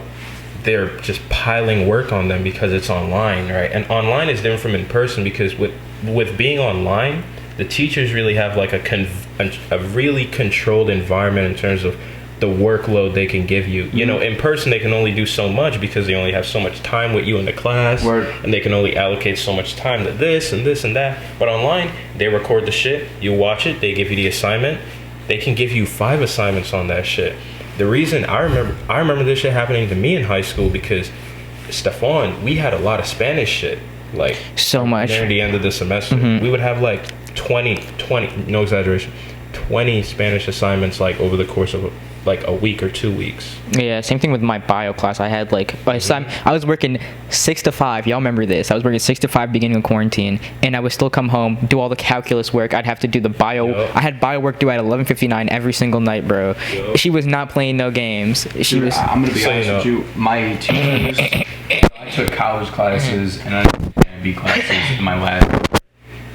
Speaker 2: they're just piling work on them because it's online, right? And online is different from in person because with being online, the teachers really have like a really controlled environment in terms of the workload they can give you. You know, in person they can only do so much because they only have so much time with you in the class.
Speaker 3: Word.
Speaker 2: And they can only allocate so much time to this and this and that. But online, they record the shit, you watch it, they give you the assignment. They can give you 5 assignments on that shit. The reason I remember this shit happening to me in high school because Steffon, we had a lot of Spanish shit. Like
Speaker 1: So much.
Speaker 2: near the end of the semester. We would have like 20, no exaggeration, 20 Spanish assignments like over the course of like a week or 2 weeks.
Speaker 1: Yeah, same thing with my bio class. I had like by the time I was working 6 to 5. Y'all remember this? I was working 6 to 5 beginning of quarantine, and I would still come home, do all the calculus work. I'd have to do the bio.
Speaker 2: Yup.
Speaker 1: I had bio work due at 11:59 every single night, bro.
Speaker 2: Yup.
Speaker 1: She was not playing no games. She
Speaker 3: Dude,
Speaker 1: was.
Speaker 3: I'm gonna be
Speaker 2: So,
Speaker 3: honest
Speaker 2: you
Speaker 3: with you. My teachers, I took college classes and I took B classes in my last.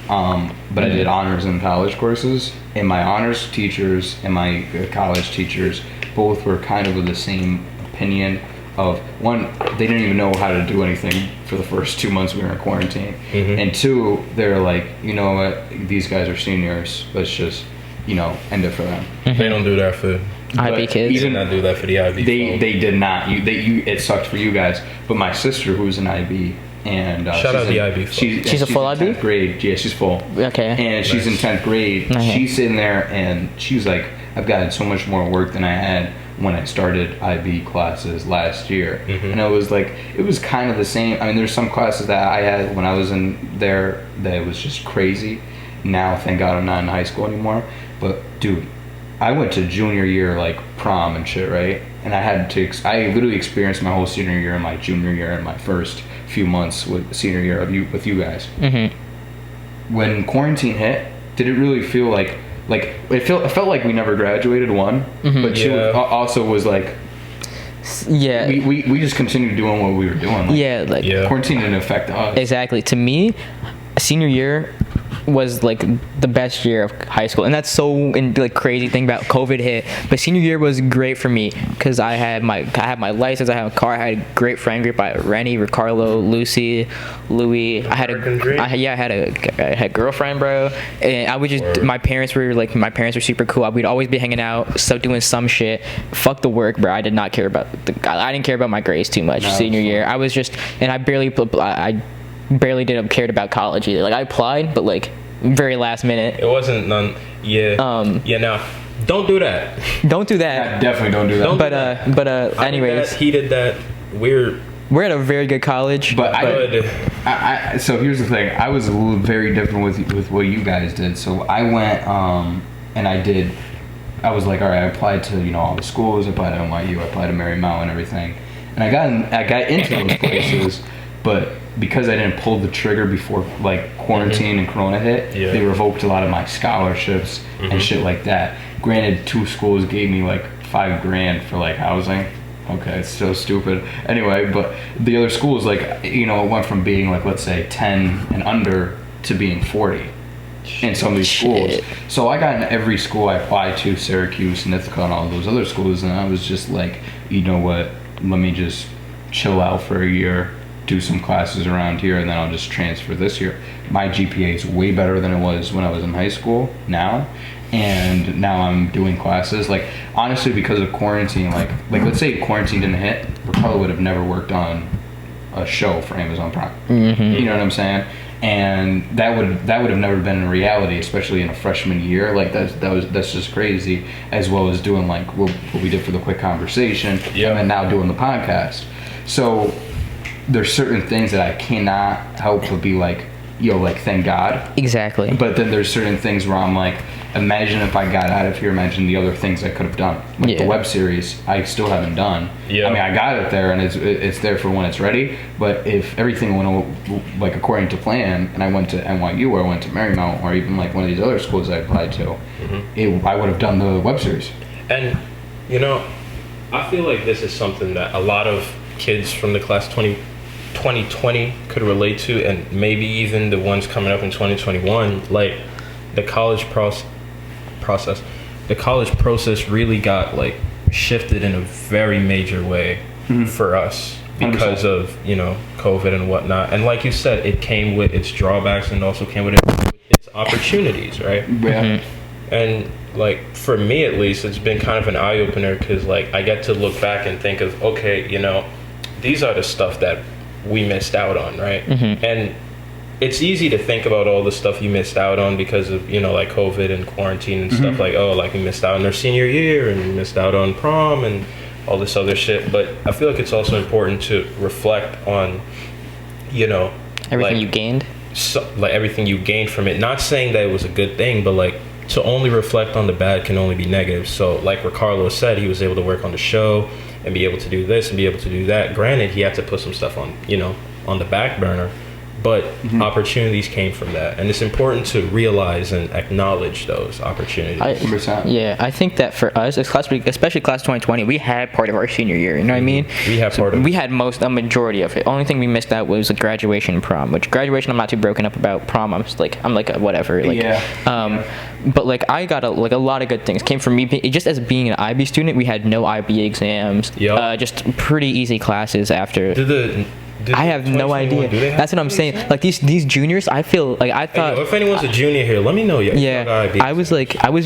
Speaker 3: But I did honors in college courses, and my honors teachers and my college teachers both were kind of of the same opinion. Of one, they didn't even know how to do anything for the first 2 months we were in quarantine, and 2, they're like, you know what, these guys are seniors. Let's just, end it for them.
Speaker 2: They don't do that for
Speaker 1: IB
Speaker 3: But
Speaker 1: kids.
Speaker 2: Did not do that for the IB.
Speaker 3: They did not. It sucked for you guys. But my sister, who's an IB, and
Speaker 2: Shout out the IB.
Speaker 1: She's a full
Speaker 3: in
Speaker 1: IB?
Speaker 3: 10th grade. Yeah, she's full.
Speaker 1: Okay.
Speaker 3: And she's in 10th grade.
Speaker 1: Okay.
Speaker 3: She's sitting there, and she's like, I've gotten so much more work than I had when I started IB classes last year. And it was kind of the same. I mean, there's some classes that I had when I was in there that it was just crazy. Now, thank God I'm not in high school anymore. But, dude, I went to junior year, like, prom and shit, right? And I literally experienced my whole senior year and my junior year and my first few months with senior year with you guys. When quarantine hit, did it really feel like it felt like we never graduated, but two, also was like,
Speaker 1: Yeah.
Speaker 3: we just continued doing what we were doing. Like, quarantine didn't affect us.
Speaker 1: Exactly. To me, senior year was like the best year of high school, and that's so crazy thing about COVID hit. But senior year was great for me because I had my license, I had a car, I had a great friend group. I had Rennie, Ricarlo, Lucy, Louis. I had a girlfriend, bro. And I would just my parents were super cool. We'd always be hanging out, doing some shit. Fuck the work, bro. I did not care about I didn't care about my grades too much. Senior year, I was just, and I barely cared about college either. Like, I applied, but like very last minute.
Speaker 2: It wasn't none. Yeah. No. Don't do that.
Speaker 1: Don't do that.
Speaker 3: Yeah, definitely don't do that.
Speaker 1: But anyways,
Speaker 2: he did that. We're
Speaker 1: at a very good college.
Speaker 3: But I so here's the thing. I was very different with what you guys did. So I went and I was like, all right, I applied to all the schools. I applied to NYU. I applied to Marymount and everything. And I got into those places, but because I didn't pull the trigger before like quarantine and Corona hit, they revoked a lot of my scholarships and shit like that. Granted, 2 schools gave me like $5,000 for like housing. Okay, it's so stupid. Anyway, but the other schools, like, it went from being like, let's say 10 and under to being 40 in some of these schools. So I got in every school I applied to, Syracuse, Ithaca, and all those other schools, and I was just like, you know what, let me just chill out for a year, do some classes around here, and then I'll just transfer this year. My GPA is way better than it was when I was in high school now, and now I'm doing classes. Like, honestly, because of quarantine, like let's say quarantine didn't hit, Ricarlo would have never worked on a show for Amazon Prime. You know what I'm saying? And that would have never been a reality, especially in a freshman year. Like, that's just crazy. As well as doing like what we did for the quick conversation, and then now doing the podcast. So there's certain things that I cannot help but be like, like, thank God.
Speaker 1: Exactly.
Speaker 3: But then there's certain things where I'm like, imagine if I got out of here, imagine the other things I could have done. Like the web series, I still haven't done. I mean, I got it there, and it's there for when it's ready. But if everything went like according to plan, and I went to NYU or I went to Marymount or even like one of these other schools I applied to, I would have done the web series.
Speaker 2: And I feel like this is something that a lot of kids from the class 2020 could relate to, and maybe even the ones coming up in 2021. Like, the college process really got like shifted in a very major way for us because 100%. Of COVID and whatnot. And like you said, it came with its drawbacks and also came with its opportunities, right? And like, for me at least, it's been kind of an eye-opener because like I get to look back and think of, okay, these are the stuff that we missed out on, right? And it's easy to think about all the stuff you missed out on because of like COVID and quarantine and stuff, like, oh, like, we missed out on our senior year and we missed out on prom and all this other shit. But I feel like it's also important to reflect on
Speaker 1: everything you gained,
Speaker 2: like everything you gained from it. Not saying that it was a good thing, but like, to only reflect on the bad can only be negative. So like Ricarlo said, he was able to work on the show and be able to do this and be able to do that. Granted, he had to put some stuff on, on the back burner, but opportunities came from that. And it's important to realize and acknowledge those opportunities.
Speaker 1: I think that for us, especially class 2020, we had part of our senior year, you know what I mean?
Speaker 2: We had
Speaker 1: a majority of it. Only thing we missed out was like graduation and prom, which graduation I'm not too broken up about. Prom, I'm like whatever. But like, I got a lot of good things came from me. Just as being an IB student, we had no IB exams. Just pretty easy classes after. I have no
Speaker 2: 2021,
Speaker 1: idea.
Speaker 2: do they have
Speaker 1: That's what I'm saying. Like these juniors, I feel like I
Speaker 2: Hey,
Speaker 1: thought.
Speaker 2: yo, if anyone's a junior here, let me know.
Speaker 1: Yeah, I was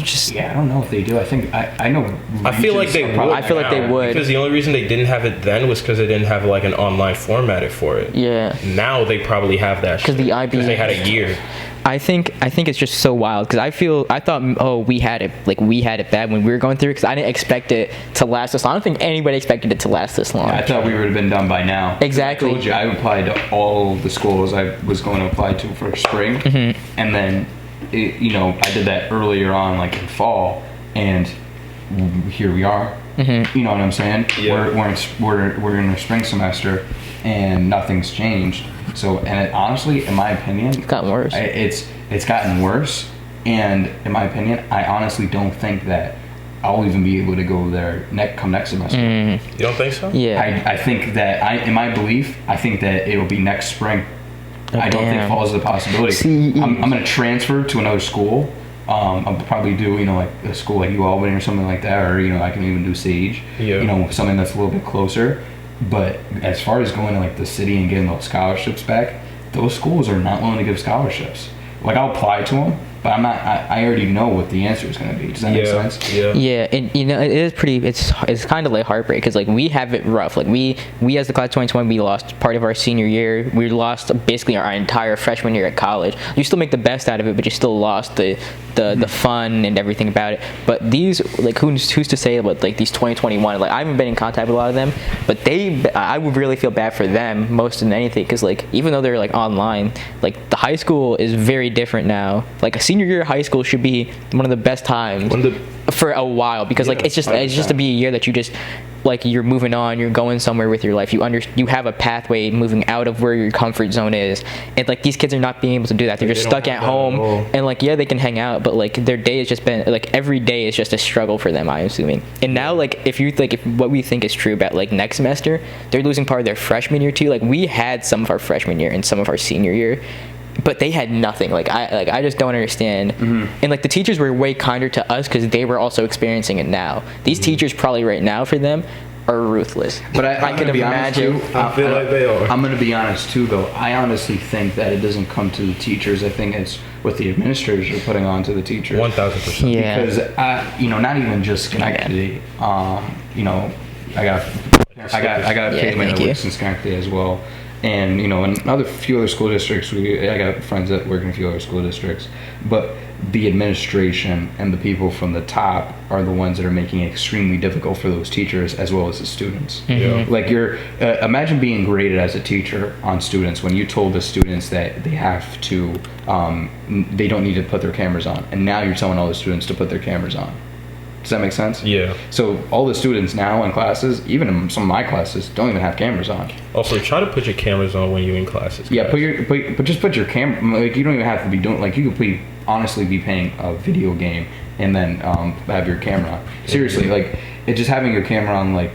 Speaker 1: just.
Speaker 3: Yeah, I don't know if they do. I think I know.
Speaker 2: I feel like they
Speaker 3: regions
Speaker 2: would.
Speaker 3: are probably-
Speaker 1: I feel like they would.
Speaker 2: Because the only reason they didn't have it then was because they didn't have like an online formatted for it.
Speaker 1: Yeah.
Speaker 2: Now they probably have that.
Speaker 1: 'Cause the
Speaker 2: shit,
Speaker 1: IB
Speaker 2: they had a year.
Speaker 1: I think it's just so wild because I thought we had it bad when we were going through it because I didn't expect it to last this long. I don't think anybody expected it to last this long.
Speaker 3: I thought we would have been done by now.
Speaker 1: Exactly.
Speaker 3: I told you I applied to all the schools I was going to apply to for spring, and then I did that earlier on, like in fall, and here we are. You know what I'm saying?
Speaker 2: Yeah.
Speaker 3: We're in the spring semester, and nothing's changed. So, and honestly, in my opinion,
Speaker 1: It's gotten worse.
Speaker 3: It's gotten worse, and in my opinion, I honestly don't think that I'll even be able to go there come next semester.
Speaker 2: You don't think so?
Speaker 1: Yeah.
Speaker 3: I think that in my belief, I think that it'll be next spring. I don't think
Speaker 1: damn.
Speaker 3: fall is a possibility.
Speaker 1: See,
Speaker 3: I'm going to transfer to another school. I'll probably do like a school like UAlbany or something like that, or I can even do Sage.
Speaker 2: Yeah.
Speaker 3: Something that's a little bit closer. But as far as going to like the city and getting those scholarships back, those schools are not willing to give scholarships. Like I'll apply to them, but I'm not. I already know what the answer is going to be. Does that make sense?
Speaker 2: Yeah.
Speaker 1: Yeah, and it is pretty. It's kind of like heartbreak because like we have it rough. Like we as the class 2020, we lost part of our senior year. We lost basically our entire freshman year at college. You still make the best out of it, but you still lost the fun and everything about it. But these like who's to say about like these 2021? Like I haven't been in contact with a lot of them, but I would really feel bad for them most than anything because like even though they're like online, like the high school is very different now. Like a senior year of high school should be one of the best times for a while because like it's just to be a year that you just like you're moving on, you're going somewhere with your life. You have a pathway moving out of where your comfort zone is, and like these kids are not being able to do that. They're just stuck at home, and like they can hang out, but like their day has just been like every day is just a struggle for them. I'm assuming, and now like if what we think is true about like next semester, they're losing part of their freshman year too. Like we had some of our freshman year and some of our senior year. But they had nothing. I just don't understand. And like the teachers were way kinder to us because they were also experiencing it now. These teachers probably right now for them are ruthless.
Speaker 3: But I can imagine.
Speaker 2: I feel like they are.
Speaker 3: I'm going to be honest too, though. I honestly think that it doesn't come to the teachers. I think it's what the administrators are putting on to the teachers.
Speaker 2: 1000%.
Speaker 1: Yeah.
Speaker 3: Because not even just Schenectady. I got a family that works in Schenectady as well. And in a few other school districts, I got friends that work in a few other school districts, but the administration and the people from the top are the ones that are making it extremely difficult for those teachers as well as the students.
Speaker 2: Yeah.
Speaker 3: Like imagine being graded as a teacher on students when you told the students that they have to, they don't need to put their cameras on, and now you're telling all the students to put their cameras on. Does that make sense?
Speaker 2: Yeah.
Speaker 3: So all the students now in classes, even in some of my classes, don't even have cameras on.
Speaker 2: Also, try to put your cameras on when you're in classes.
Speaker 3: Yeah,
Speaker 2: guys.
Speaker 3: just put your camera. Like you don't even have to be doing. Like you could honestly be playing a video game and then have your camera on. Seriously, like just having your camera on, like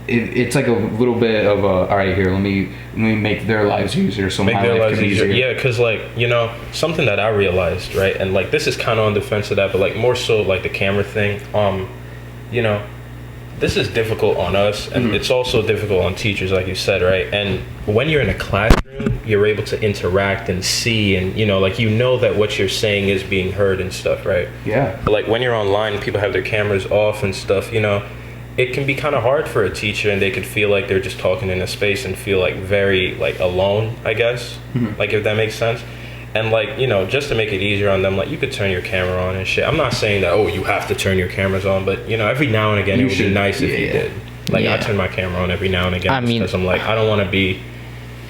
Speaker 3: it's like a little bit of a all right here. Let me make their lives easier, so
Speaker 2: Make
Speaker 3: my
Speaker 2: their
Speaker 3: life
Speaker 2: lives
Speaker 3: can be
Speaker 2: easier.
Speaker 3: easier.
Speaker 2: Yeah, because like something that I realized, right, and like this is kind of on defense of that, but like more so like the camera thing. This is difficult on us, and it's also difficult on teachers, like you said, right? And when you're in a classroom, you're able to interact and see, and that what you're saying is being heard and stuff, right?
Speaker 3: Yeah.
Speaker 2: But like when you're online, people have their cameras off and stuff. It can be kind of hard for a teacher, and they could feel like they're just talking in a space and feel like very like alone, I guess. Like if that makes sense. And like, just to make it easier on them, like you could turn your camera on and shit. I'm not saying that, you have to turn your cameras on, but every now and again it would be nice if you did. Like I turn my camera on every now and again because I'm like, I don't want to be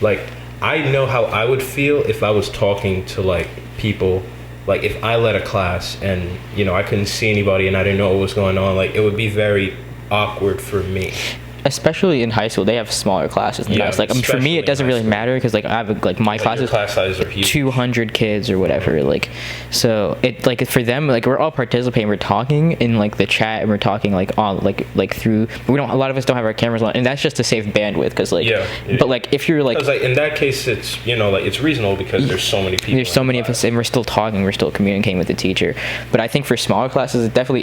Speaker 2: like, I know how I would feel if I was talking to like people, like if I led a class and, I couldn't see anybody and I didn't know what was going on, like it would be very awkward for me.
Speaker 1: Especially in high school, they have smaller classes than us. Like for me, it doesn't really matter because like I have like my classes,
Speaker 2: class sizes are huge.
Speaker 1: 200 kids or whatever. Like, so it like for them, like we're all participating. We're talking in like the chat, and we're talking like on like through. We don't. A lot of us don't have our cameras on, and that's just to save bandwidth. Because like, but like if you're like,
Speaker 2: in that case, it's like it's reasonable because there's so many people.
Speaker 1: There's so many of us, and we're still talking. We're still communicating with the teacher. But I think for smaller classes, it definitely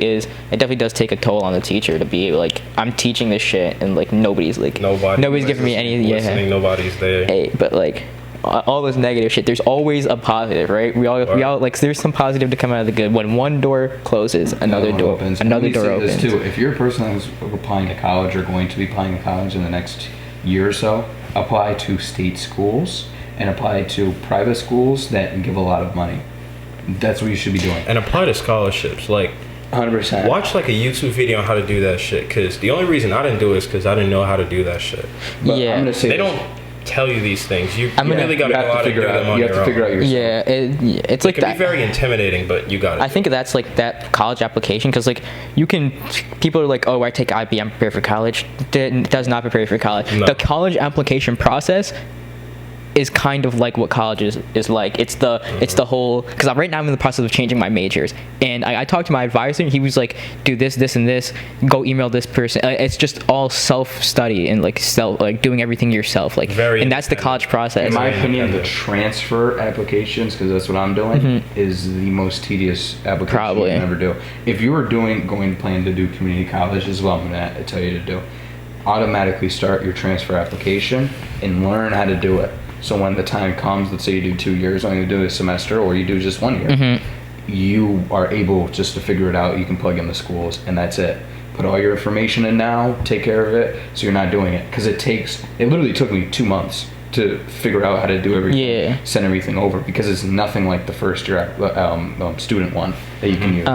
Speaker 1: does take a toll on the teacher to be like, I'm teaching this shit, and and like nobody's giving me any.
Speaker 2: Listening,
Speaker 1: Yeah.
Speaker 2: nobody's there.
Speaker 1: Hey, but like all this negative shit, there's always a positive, right? We all like there's some positive to come out of the good. When one door closes, another door opens.
Speaker 3: Too. If you're a person who's applying to college or going to be applying to college in the next year or so, apply to state schools and apply to private schools that give a lot of money. That's what you should be doing.
Speaker 2: And apply to scholarships, like
Speaker 3: 100%.
Speaker 2: watch like a YouTube video on how to do that shit. Because the only reason I didn't do it is because I didn't know how to do that shit.
Speaker 3: But
Speaker 1: Yeah.
Speaker 3: I'm gonna say
Speaker 2: They
Speaker 3: this.
Speaker 2: don't tell you these things. You
Speaker 1: I'm gonna-
Speaker 2: really got to go out and do them on
Speaker 3: You
Speaker 2: your
Speaker 3: have to figure out
Speaker 2: own.
Speaker 3: yourself.
Speaker 1: Yeah, it's
Speaker 2: It
Speaker 1: like
Speaker 2: can
Speaker 1: that.
Speaker 2: be very intimidating, but you got it.
Speaker 1: I think that's like that college application because like people are like, oh, I take IB, I'm prepared for college. It does not prepare you for college.
Speaker 2: No.
Speaker 1: The college application process is kind of like what college is like. It's the whole, because right now I'm in the process of changing my majors, and I talked to my advisor and he was like, do this and this, go email this person. It's just all self-study and like doing everything yourself, like
Speaker 2: Very
Speaker 1: and that's the
Speaker 2: independent.
Speaker 1: college process.
Speaker 3: In my opinion, the
Speaker 2: independent.
Speaker 3: transfer applications, because that's what I'm doing, is the most tedious application
Speaker 1: Probably.
Speaker 3: you can ever do. If you were going to plan to do community college, this is what I'm going to tell you to do. Automatically start your transfer application and learn how to do it. So when the time comes, let's say you do 2 years, or you do a semester, or you do just 1 year, you are able just to figure it out. You can plug in the schools, and that's it. Put all your information in now, take care of it, so you're not doing it. Because it literally took me 2 months to figure out how to do everything,
Speaker 1: Yeah.
Speaker 3: send everything over, because it's nothing like the first year student one that you can use.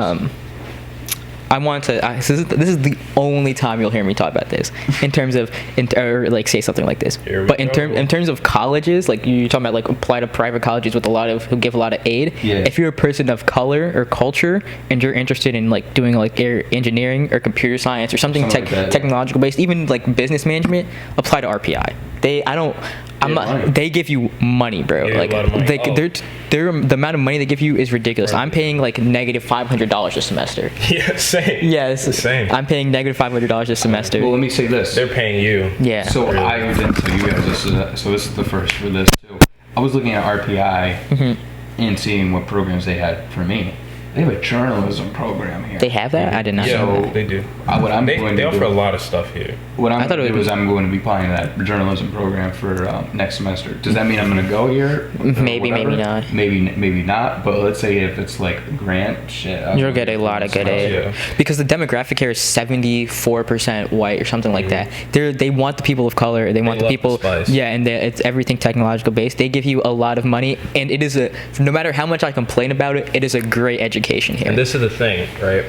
Speaker 1: I want to. This is the only time you'll hear me talk about this in terms of, or like say something like this.
Speaker 2: Here we
Speaker 1: But
Speaker 2: go.
Speaker 1: in terms of colleges, like you're talking about, like apply to private colleges with who give a lot of aid.
Speaker 3: Yeah.
Speaker 1: If you're a person of color or culture and you're interested in like doing like engineering or computer science or something
Speaker 3: Something like that, yeah.
Speaker 1: technological based, even like business management, apply to RPI. They give you money, bro.
Speaker 2: Yeah,
Speaker 1: Like
Speaker 2: a lot of money.
Speaker 1: the amount of money they give you is ridiculous. I'm paying like negative $500 a semester.
Speaker 2: Yeah, same.
Speaker 1: Yes,
Speaker 2: Same.
Speaker 1: I'm paying negative $500 a semester.
Speaker 3: Well, let me say this.
Speaker 2: They're paying you.
Speaker 1: Yeah.
Speaker 3: So
Speaker 2: Really?
Speaker 3: I didn't tell you guys this, so this is the first for this too. I was looking at RPI and seeing what programs they had for me. They have a journalism program here.
Speaker 1: They have that? I did not know
Speaker 2: Yeah,
Speaker 1: that.
Speaker 2: they do.
Speaker 3: What I'm going
Speaker 2: They
Speaker 3: to
Speaker 2: offer
Speaker 3: do,
Speaker 2: a lot of stuff here.
Speaker 3: what I'm
Speaker 1: I thought
Speaker 3: going
Speaker 1: it
Speaker 3: to do
Speaker 1: would
Speaker 3: is
Speaker 1: be-
Speaker 3: I'm going to be applying to that journalism program for next semester. Does that mean I'm going to go here? Or
Speaker 1: Maybe,
Speaker 3: whatever?
Speaker 1: maybe not.
Speaker 3: Maybe not. But let's say if it's like a grant, shit.
Speaker 1: You'll get a lot of good aid.
Speaker 2: Yeah.
Speaker 1: Because the demographic here is 74% white or something like that. They want the people of color. They want the
Speaker 2: love the
Speaker 1: people.
Speaker 2: spice.
Speaker 1: Yeah, and it's everything technological based. They give you a lot of money, and it is no matter how much I complain about it, it is a great education here.
Speaker 2: And this is the thing, right?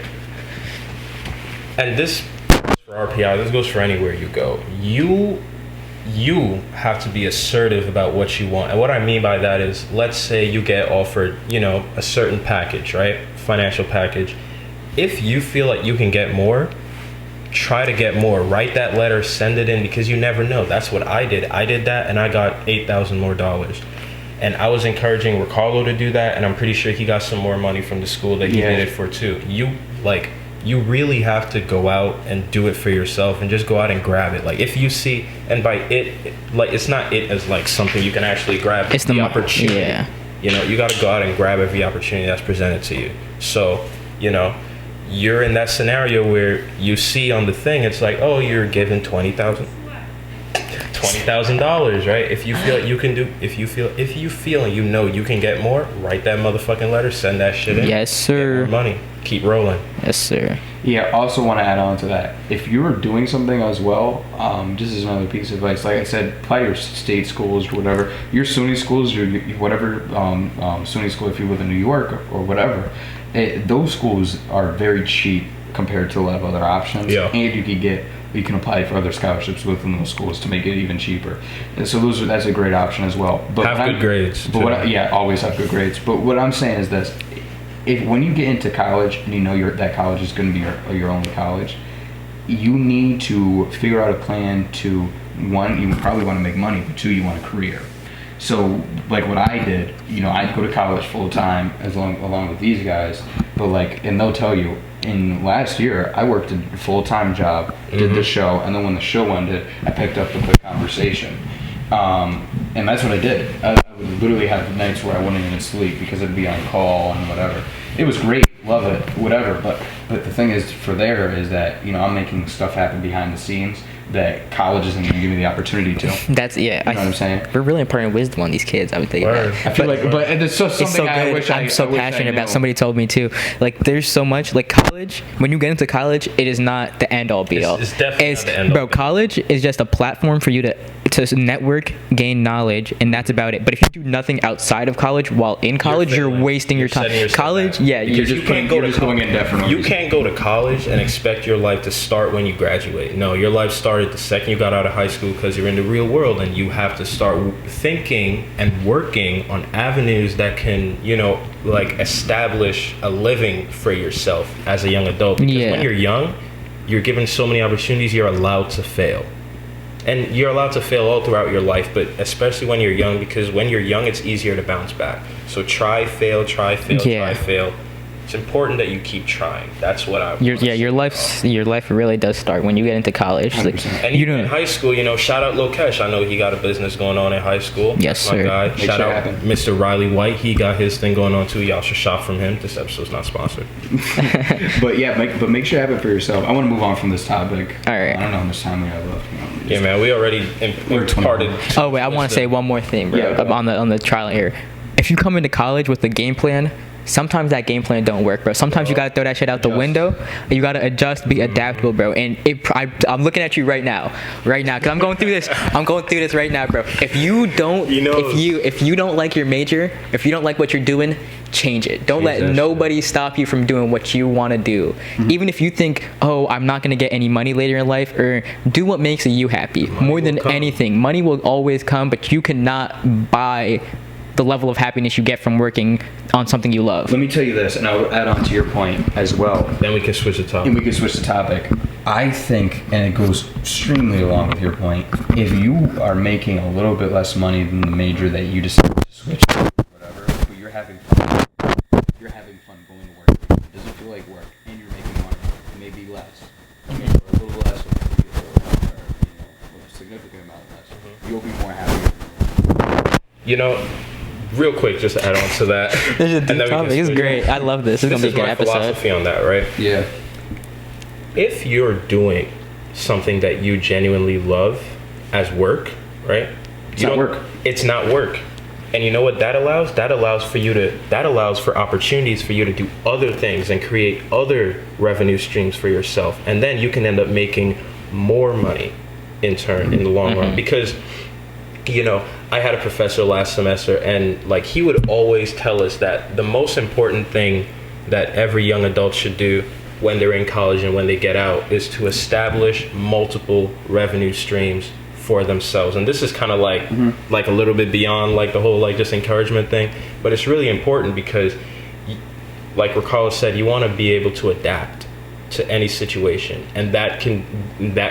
Speaker 2: And this for RPI, this goes for anywhere you go. You have to be assertive about what you want. And what I mean by that is, let's say you get offered, a certain package, right? Financial package. If you feel like you can get more, try to get more. Write that letter, send it in, because you never know. That's what I did. I did that, and I got $8,000 more. And I was encouraging Ricarlo to do that, and I'm pretty sure he got some more money from the school that he
Speaker 3: Yeah.
Speaker 2: did it for too. You really have to go out and do it for yourself, and just go out and grab it. Like if you see, and by it, like it's not it as like something you can actually grab.
Speaker 1: It's the
Speaker 2: opportunity.
Speaker 1: yeah.
Speaker 2: You got to go out and grab every opportunity that's presented to you. So, you're in that scenario where you see on the thing, it's like, oh, you're given $20,000, right? If you feel you can do, if you feel you can get more, write that motherfucking letter, send that shit in.
Speaker 1: Yes,
Speaker 2: Get
Speaker 1: sir.
Speaker 2: more money, keep rolling.
Speaker 1: Yes, sir.
Speaker 3: Yeah, also want to add on to that. If you're doing something as well, just as another piece of advice, like I said, apply your state schools or whatever. Your SUNY schools, your whatever SUNY school, if you live in New York or whatever, those schools are very cheap compared to a lot of other options.
Speaker 2: Yeah.
Speaker 3: And you can apply for other scholarships within those schools to make it even cheaper. And so that's a great option as well. But
Speaker 2: Have good grades,
Speaker 3: But
Speaker 2: too.
Speaker 3: always have good grades. But what I'm saying is this. When you get into college and you know that college is going to be your only college, you need to figure out a plan to, one, you probably want to make money, but two, you want a career. So like what I did, I'd go to college full time along with these guys, but and they'll tell you, in last year I worked a full-time job, did the show, and then when the show ended, I picked up the quick conversation. And that's what I did. I would literally have nights where I wouldn't even sleep because I'd be on call and whatever. It was great, love it, whatever. But the thing is, is that I'm making stuff happen behind the scenes that college isn't going to give me the opportunity to.
Speaker 1: That's
Speaker 3: You know what I'm saying?
Speaker 1: We're really imparting wisdom on these kids. I would think.
Speaker 2: Word.
Speaker 3: I feel like, but it's just something
Speaker 1: It's so
Speaker 3: I
Speaker 1: good.
Speaker 3: wish
Speaker 1: I'm so
Speaker 3: I wish I
Speaker 1: passionate about.
Speaker 3: knew.
Speaker 1: Somebody told me too. Like, there's so much. Like, college. When you get into college, it is not the end all be all.
Speaker 2: It's definitely not the end all
Speaker 1: bro.
Speaker 2: be all.
Speaker 1: College is just a platform for you to network, gain knowledge, and that's about it. But if you do nothing outside of college while in college, you're
Speaker 2: failing.
Speaker 1: wasting your
Speaker 2: You're
Speaker 1: time.
Speaker 2: setting yourself
Speaker 1: College,
Speaker 2: back.
Speaker 1: yeah,
Speaker 3: You're
Speaker 1: you're
Speaker 3: just
Speaker 2: You can't go
Speaker 3: you're
Speaker 2: to
Speaker 3: just going in debt for no
Speaker 2: You
Speaker 3: reason.
Speaker 2: can't go to college and expect your life to start when you graduate. No, your life started the second you got out of high school because you're in the real world, and you have to start thinking and working on avenues that can, like establish a living for yourself as a young adult. Because
Speaker 1: Yeah.
Speaker 2: when you're young, you're given so many opportunities, you're allowed to fail. And you're allowed to fail all throughout your life, but especially when you're young, because when you're young, it's easier to bounce back. So try, fail,
Speaker 1: Yeah.
Speaker 2: try, fail. It's important that you keep trying. That's what I.
Speaker 1: your life really does start when you get into college. Like,
Speaker 3: 100%.
Speaker 2: And
Speaker 1: you
Speaker 2: even in
Speaker 1: don't.
Speaker 2: high school, shout out Lokesh. I know he got a business going on in high school.
Speaker 1: Yes,
Speaker 2: That's my
Speaker 1: sir.
Speaker 2: guy.
Speaker 3: Make
Speaker 2: Shout
Speaker 3: sure it
Speaker 2: out
Speaker 3: happen.
Speaker 2: Mr. Riley White. He got his thing going on too. Y'all should shop from him. This episode's not sponsored.
Speaker 3: But yeah, make sure you have it for yourself. I want to move on from this topic.
Speaker 1: All right.
Speaker 3: I don't know how much time we have left.
Speaker 2: Yeah, man. We already
Speaker 3: We're
Speaker 2: imparted.
Speaker 1: Oh wait, I want to say one more thing, bro.
Speaker 3: Yeah.
Speaker 1: On the trial and error. If you come into college with the game plan, sometimes that game plan don't work, bro. Sometimes you gotta throw that shit out the window. You gotta adjust, be adaptable, bro. And I'm looking at you right now, because I'm going through this. I'm going through this right now, bro. If you don't, if you don't like your major, if you don't like what you're doing, change it. Don't let nobody stop you from doing what you want to do. Even if you think, oh, I'm not gonna get any money later in life, or do what makes you happy. More than anything, money will always come, but you cannot buy the level of happiness you get from working on something you love.
Speaker 3: Let me tell you this, and I'll add on to your point as well.
Speaker 2: Then we can switch the topic.
Speaker 3: And we can switch the topic. I think, and it goes extremely along with your point, if you are making a little bit less money than the major that you decide to switch to, or whatever, but you're having fun going to work, it doesn't feel like work, and you're making money, maybe less, maybe a little less, or a significant amount less, you'll be more happy.
Speaker 2: Real quick, just to add on to that.
Speaker 1: This is a
Speaker 2: And
Speaker 1: deep
Speaker 2: then we can
Speaker 1: topic. It's
Speaker 2: switch.
Speaker 1: great. I love this. It's gonna be a good
Speaker 2: my
Speaker 1: episode.
Speaker 2: philosophy on that, right?
Speaker 3: Yeah.
Speaker 2: If you're doing something that you genuinely love as work, right?
Speaker 3: It's not work.
Speaker 2: It's not work. And you know what that allows? That allows for opportunities for you to do other things and create other revenue streams for yourself. And then you can end up making more money in turn in the long run. Because, I had a professor last semester, and like he would always tell us that the most important thing that every young adult should do when they're in college and when they get out is to establish multiple revenue streams for themselves. And this is kind of like a little bit beyond like the whole like just encouragement thing, but it's really important because like Ricarlo said, you want to be able to adapt to any situation, and that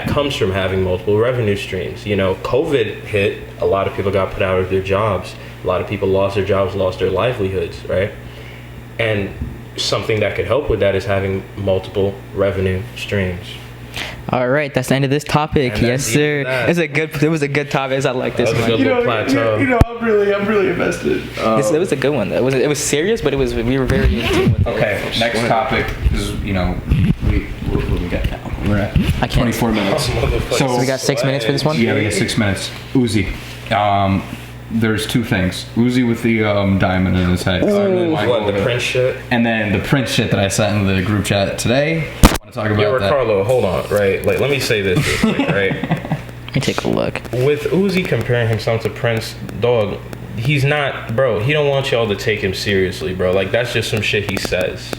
Speaker 2: comes from having multiple revenue streams. COVID hit, a lot of people got put out of their jobs, a lot of people lost their jobs, lost their livelihoods, right? And something that could help with that is having multiple revenue streams.
Speaker 1: All right, that's the end of this topic.
Speaker 2: And
Speaker 1: Yes,
Speaker 2: that's the
Speaker 1: sir.
Speaker 2: end of that.
Speaker 1: It was a good topic. I like this
Speaker 2: That was a
Speaker 1: one.
Speaker 2: good little plateau.
Speaker 3: I'm really invested.
Speaker 1: It was a good one. Though. It was serious, but we were very in tune with it.
Speaker 3: Okay, next topic is, what do we got now? We're at
Speaker 1: I can't-
Speaker 3: 24 minutes.
Speaker 1: So we got 6 minutes for this one?
Speaker 3: Yeah, we got 6 minutes. Uzi. There's two things. Uzi with the diamond in his head.
Speaker 2: What, the Prince shit?
Speaker 3: And then the Prince shit that I sent in the group chat today. I want to talk about
Speaker 2: Yo,
Speaker 3: that.
Speaker 2: Ricarlo, hold on, right? Like, let me say this real quick, right?
Speaker 1: Let me take a look.
Speaker 2: With Uzi comparing himself to Prince, dog, he's not, bro, he don't want y'all to take him seriously, bro. Like, that's just some shit he says,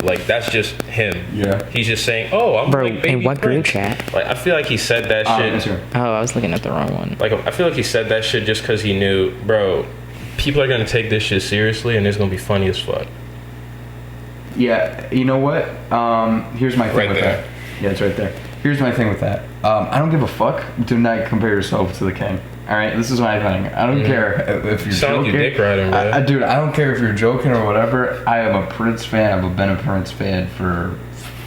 Speaker 2: like, that's just him.
Speaker 3: Yeah.
Speaker 2: He's just saying, oh, I'm
Speaker 1: Bro,
Speaker 2: like baby
Speaker 1: in what group
Speaker 2: Prince.
Speaker 1: chat?
Speaker 2: Like, I feel like he said that
Speaker 3: That's
Speaker 2: shit.
Speaker 3: here.
Speaker 1: Oh, I was looking at the wrong one.
Speaker 2: Like, I feel like he said that shit just because he knew, bro, people are gonna take this shit seriously and it's gonna be funny as fuck.
Speaker 3: Yeah, you know what? Here's my thing
Speaker 2: Right
Speaker 3: with
Speaker 2: there.
Speaker 3: that. Yeah, it's right there. Here's my thing with that. I don't give a fuck. Do not compare yourself to the king. All right, this is my thing. I don't care if you're
Speaker 2: Sound like
Speaker 3: joking.
Speaker 2: you dick riding, bro.
Speaker 3: Dude, I don't care if you're joking or whatever. I am a Prince fan. I've been a Prince fan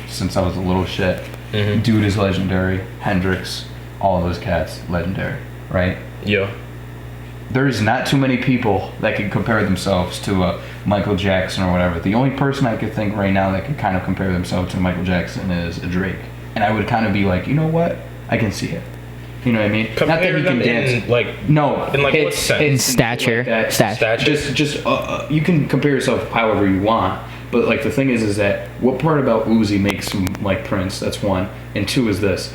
Speaker 3: since I was a little shit. Dude is legendary. Hendrix, all those cats, legendary, right?
Speaker 2: Yo.
Speaker 3: There's not too many people that can compare themselves to Michael Jackson or whatever. The only person I could think right now that can kind of compare themselves to Michael Jackson is a Drake. And I would kind of be like, you know what? I can see it. You know what I mean? Not that
Speaker 2: Compare
Speaker 3: he can
Speaker 2: them
Speaker 3: dance.
Speaker 2: in like
Speaker 3: No,
Speaker 2: in like what
Speaker 3: it's
Speaker 2: sense?
Speaker 1: In
Speaker 3: and
Speaker 1: stature,
Speaker 3: shit like that.
Speaker 1: stature.
Speaker 3: Just you can compare yourself however you want, but like the thing is that what part about Uzi makes him like Prince? That's one, and two is this: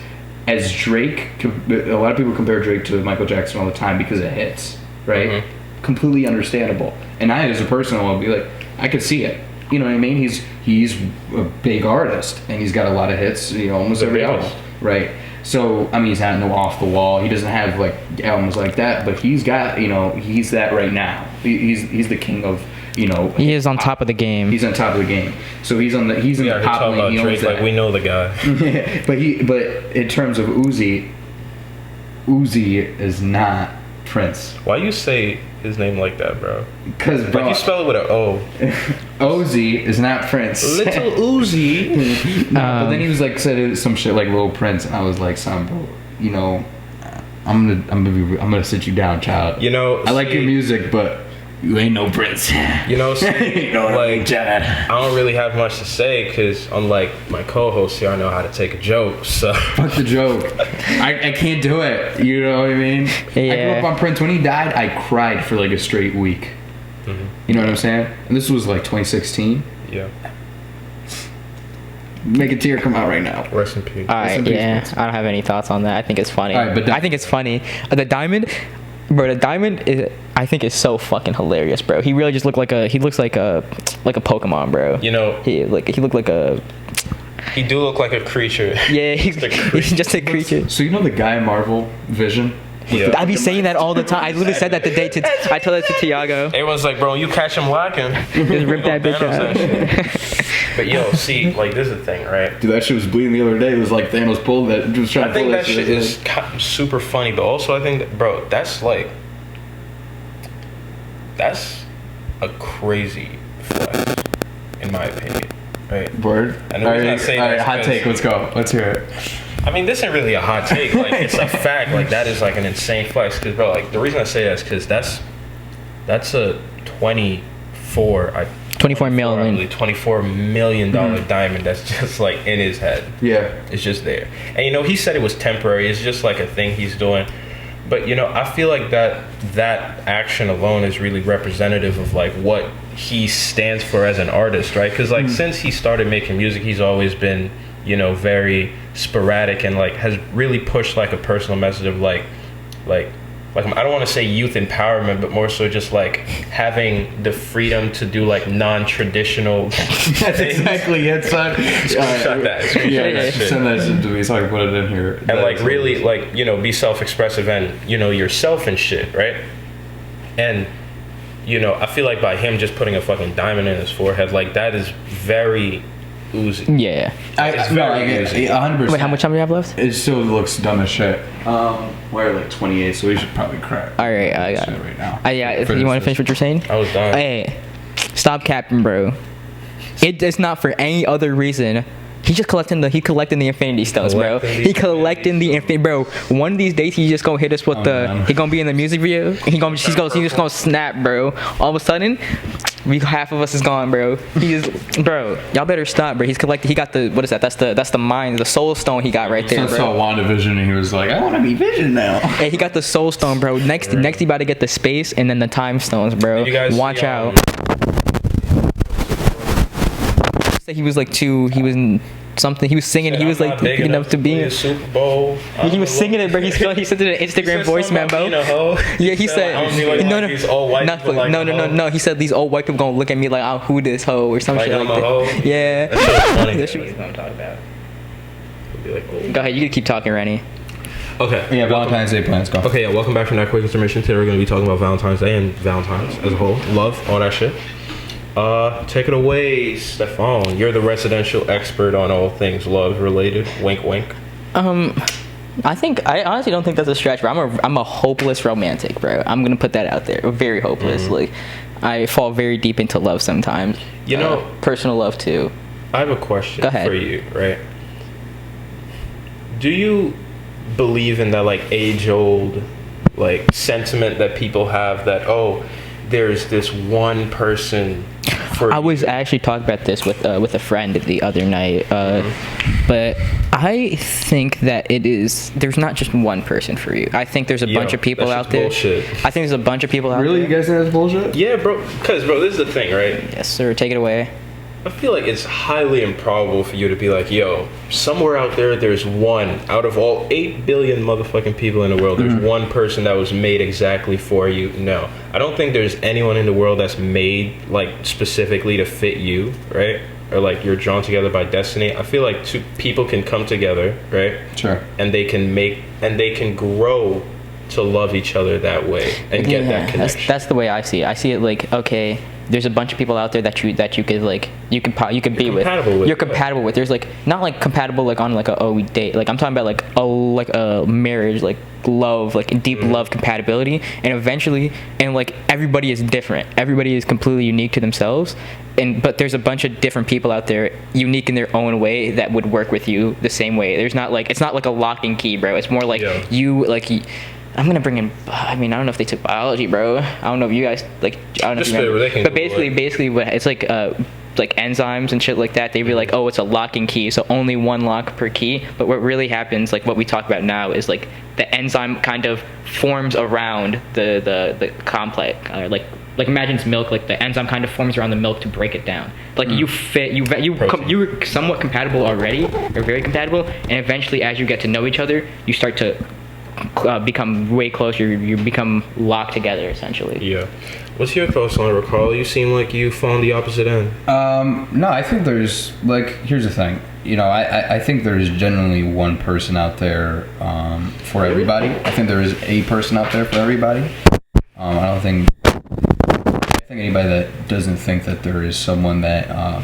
Speaker 3: as Drake, a lot of people compare Drake to Michael Jackson all the time because it hits, right?
Speaker 2: Mm-hmm.
Speaker 3: Completely understandable. And I, as a person, will be like, I could see it. You know what I mean? He's a big artist, and he's got a lot of hits. You know, almost every album, right? So I mean, he's not no off the wall. He doesn't have like albums like that, but he's got, you know, he's that right now. He's the king of, you know.
Speaker 1: He is on top of the game.
Speaker 3: He's on top of the game. So he's in
Speaker 2: We
Speaker 3: the
Speaker 2: already
Speaker 3: top
Speaker 2: talking
Speaker 3: lane.
Speaker 2: about
Speaker 3: He owns
Speaker 2: Drake like
Speaker 3: that.
Speaker 2: we know the guy.
Speaker 3: but in terms of Uzi is not Prince.
Speaker 2: Why you say his name like that, bro?
Speaker 3: Because
Speaker 2: Like you spell it with an O.
Speaker 3: Ozzy is not Prince.
Speaker 2: Little Uzi.
Speaker 3: But then he was like said some shit like Lil Prince, and I was like, son, bro, you know, I'm gonna sit you down, child.
Speaker 2: You know,
Speaker 3: I like your music, but you ain't no Prince.
Speaker 2: You know, see,
Speaker 3: You know what I mean,
Speaker 2: like
Speaker 3: Chad?
Speaker 2: I don't really have much to say because unlike my co-host here, I know how to take a joke. So
Speaker 3: Fuck the joke. I can't do it. You know what I mean? I grew
Speaker 1: Yeah.
Speaker 3: up on Prince. When he died, I cried for like a straight week. You know what I'm saying? And this was like 2016.
Speaker 2: yeah,
Speaker 3: Make a tear come out right now.
Speaker 2: rest in peace.
Speaker 1: All right,
Speaker 3: in peace,
Speaker 1: yeah,
Speaker 3: Prince.
Speaker 1: I don't have any thoughts on that. I think it's funny.
Speaker 3: All right, but
Speaker 1: I think it's funny. The diamond, bro. The diamond is, I think, is so fucking hilarious, bro. He really just looks like a Pokemon, bro.
Speaker 2: You know,
Speaker 1: He looked like a
Speaker 2: he do look like a creature.
Speaker 1: yeah. He's
Speaker 2: creature.
Speaker 1: just a creature.
Speaker 3: So you know the guy in Marvel Vision?
Speaker 2: Yeah.
Speaker 1: I be saying that all the time. I literally said that today. I told that to Tiago.
Speaker 2: Everyone's like, bro, you catch him lacking.
Speaker 1: Just rip that bitch
Speaker 2: out. But yo, see, like this is the thing, right?
Speaker 3: Dude, that shit was bleeding the other day. It was like Thanos pulled that. Just trying
Speaker 2: I
Speaker 3: to
Speaker 2: think
Speaker 3: pull
Speaker 2: that shit is super funny, but also I think that, bro, that's a crazy flex, in my opinion, right?
Speaker 3: Word.
Speaker 2: And the reason I say that is
Speaker 3: hot
Speaker 2: because-
Speaker 3: take. Let's go. Let's hear it.
Speaker 2: I mean, this ain't really a hot take. Like, it's a fact. Like, that is like an insane flex. Because, bro, like the reason I say that is because that's a 24
Speaker 1: million.
Speaker 2: $24 million diamond that's just like in his head.
Speaker 3: Yeah.
Speaker 2: It's just there. And you know, he said it was temporary. It's just like a thing he's doing. But you know, I feel like that action alone is really representative of like what he stands for as an artist, right? Because like since he started making music, he's always been, you know, very sporadic and like has really pushed like a personal message of like I don't want to say youth empowerment, but more so just like having the freedom to do like non-traditional
Speaker 3: That's
Speaker 2: things.
Speaker 3: exactly it, son.
Speaker 2: Screenshot that. Screenshot that shit.
Speaker 3: Send that shit to me so I can put it in here.
Speaker 2: And like really like, you know, be self-expressive and, you know, yourself and shit, right? And you know, I feel like by him just putting a fucking diamond in his forehead, like that is very Uzi.
Speaker 1: Yeah.
Speaker 2: It's very Uzi.
Speaker 3: 100%.
Speaker 1: Wait, how much time do you have left?
Speaker 3: It still looks dumb as shit. We're like 28, so we should probably crack.
Speaker 1: All right, I got
Speaker 3: shit
Speaker 1: it.
Speaker 3: right now.
Speaker 1: Yeah, you want to finish what you're saying?
Speaker 2: I was done.
Speaker 1: Hey, stop capping, bro. It's not for any other reason. He collecting the Infinity Stones, bro. He collecting the Infinity, bro. One of these days, he just gonna hit us with he gonna be in the music video. He's just gonna snap, bro. All of a sudden, half of us is gone, bro. Bro. Y'all better stop, bro. He got the, what is that? That's the mind, the Soul Stone he got right there,
Speaker 3: I saw
Speaker 1: bro.
Speaker 3: WandaVision and he was like, I want to be Vision now.
Speaker 1: Hey, he got the Soul Stone, bro. Next, he about to get the Space and then the Time Stones, bro.
Speaker 2: You guys
Speaker 1: Watch
Speaker 2: see,
Speaker 1: out. He was like he was singing, he was like big enough to be
Speaker 2: a Super Bowl.
Speaker 1: he was singing it, bro. He sent it an Instagram voice memo. Yeah, he said, no. He said these old white people gonna look at me like I'm who this hoe or some
Speaker 2: Like
Speaker 1: shit
Speaker 2: I'm
Speaker 1: like
Speaker 2: a
Speaker 1: that.
Speaker 2: hoe?
Speaker 1: Yeah.
Speaker 2: That shit was funny.
Speaker 1: That shit was-
Speaker 2: What I'm talking about. It'll be like, oh.
Speaker 1: Go ahead, you can keep talking, Rennie.
Speaker 2: Okay.
Speaker 3: Yeah, Valentine's Day plans, go.
Speaker 2: Okay, yeah, welcome back from that quick intermission. Today we're going to be talking about Valentine's Day and Valentine's as a whole. Love, all that shit. Take it away, Steffon. You're the residential expert on all things love related. Wink, wink.
Speaker 1: I honestly don't think that's a stretch, bro. I'm a hopeless romantic, bro. I'm gonna put that out there. Very hopeless. Like, I fall very deep into love sometimes.
Speaker 2: You know,
Speaker 1: personal love too.
Speaker 2: I have a question
Speaker 1: Go ahead.
Speaker 2: for you, right? Do you believe in that, like, age-old, like, sentiment that people have that, oh, there's this one person for
Speaker 1: I was actually talking about this with a friend the other night, but I think that there's not just one person for you. I think there's a bunch of people out there.
Speaker 2: Bullshit.
Speaker 1: I think there's a bunch of people out there.
Speaker 3: Really? You guys think that's bullshit?
Speaker 2: Yeah, bro. Because, bro, this is the thing, right?
Speaker 1: Yes, sir. Take it away.
Speaker 2: I feel like it's highly improbable for you to be like, yo, somewhere out there's one out of all 8 billion motherfucking people in the world, there's one person that was made exactly for you. No, I don't think there's anyone in the world that's made like specifically to fit you, right? Or like you're drawn together by destiny. I feel like two people can come together, right?
Speaker 3: Sure.
Speaker 2: And they can grow to love each other that way and get that connection.
Speaker 1: That's the way I see it. I see it like, okay, there's a bunch of people out there that you could like you could be with. You're compatible with. There's like not like compatible like on like we date. Like I'm talking about like a marriage, like love, like deep love compatibility, and eventually, and like everybody is different. Everybody is completely unique to themselves, but there's a bunch of different people out there, unique in their own way, that would work with you the same way. There's not like it's not like a lock and key, bro. It's more like you like. I'm gonna bring in. I mean, I don't know if they took biology, bro. I don't know if you guys like. I don't know if you remember. But basically, what it's like enzymes and shit like that. They'd be like, oh, it's a lock and key, so only one lock per key. But what really happens, like what we talk about now, is like the enzyme kind of forms around the complex, like imagine it's milk. Like the enzyme kind of forms around the milk to break it down. Like you're somewhat compatible already, or very compatible, and eventually, as you get to know each other, you start to become way closer. You become locked together, essentially.
Speaker 2: Yeah. What's your thoughts on it, Ricarlo? You seem like you fall on the opposite end.
Speaker 3: No, I think there's like, here's the thing. You know, I think there's generally one person out there for everybody. I think there is a person out there for everybody. I think anybody that doesn't think that there is someone that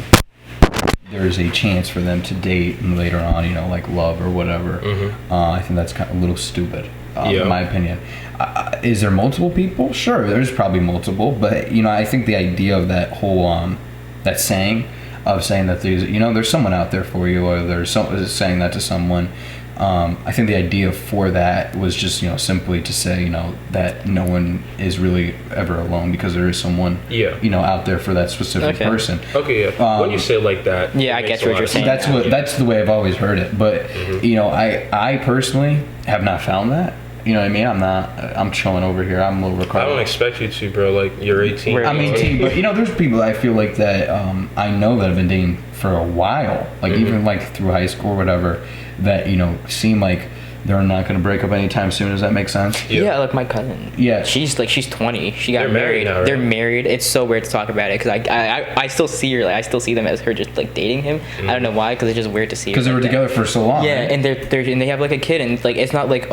Speaker 3: there is a chance for them to date and later on, you know, like love or whatever. I think that's kind of a little stupid, in my opinion. Is there multiple people? Sure, there's probably multiple, but you know, I think the idea of that whole that saying of saying that there's someone out there for you, or there's saying that to someone. I think the idea for that was just, you know, simply to say, you know, that no one is really ever alone, because there is someone, you know, out there for that specific person.
Speaker 2: Okay, yeah. When you say it like that,
Speaker 1: I guess what you're saying.
Speaker 3: That's the way I've always heard it. But you know, I personally have not found that. You know what I mean? I'm chilling over here. I'm a little Ricardo.
Speaker 2: I don't expect you to, bro. Like, you're 18.
Speaker 3: I'm 18, but you know, there's people I feel like that I know that have been dating for a while, like even like through high school or whatever, that, you know, seem like they're not going to break up anytime soon. Does that make sense?
Speaker 1: Yeah, like my cousin.
Speaker 3: Yeah.
Speaker 1: She's 20. She got married.
Speaker 2: Now, right?
Speaker 1: They're married. It's so weird to talk about it, because I still see her. Like, I still see them as her just like dating him. I don't know why, because it's just weird to see.
Speaker 3: Because they were together for so long.
Speaker 1: Yeah,
Speaker 3: right?
Speaker 1: and they have like a kid, and like it's not like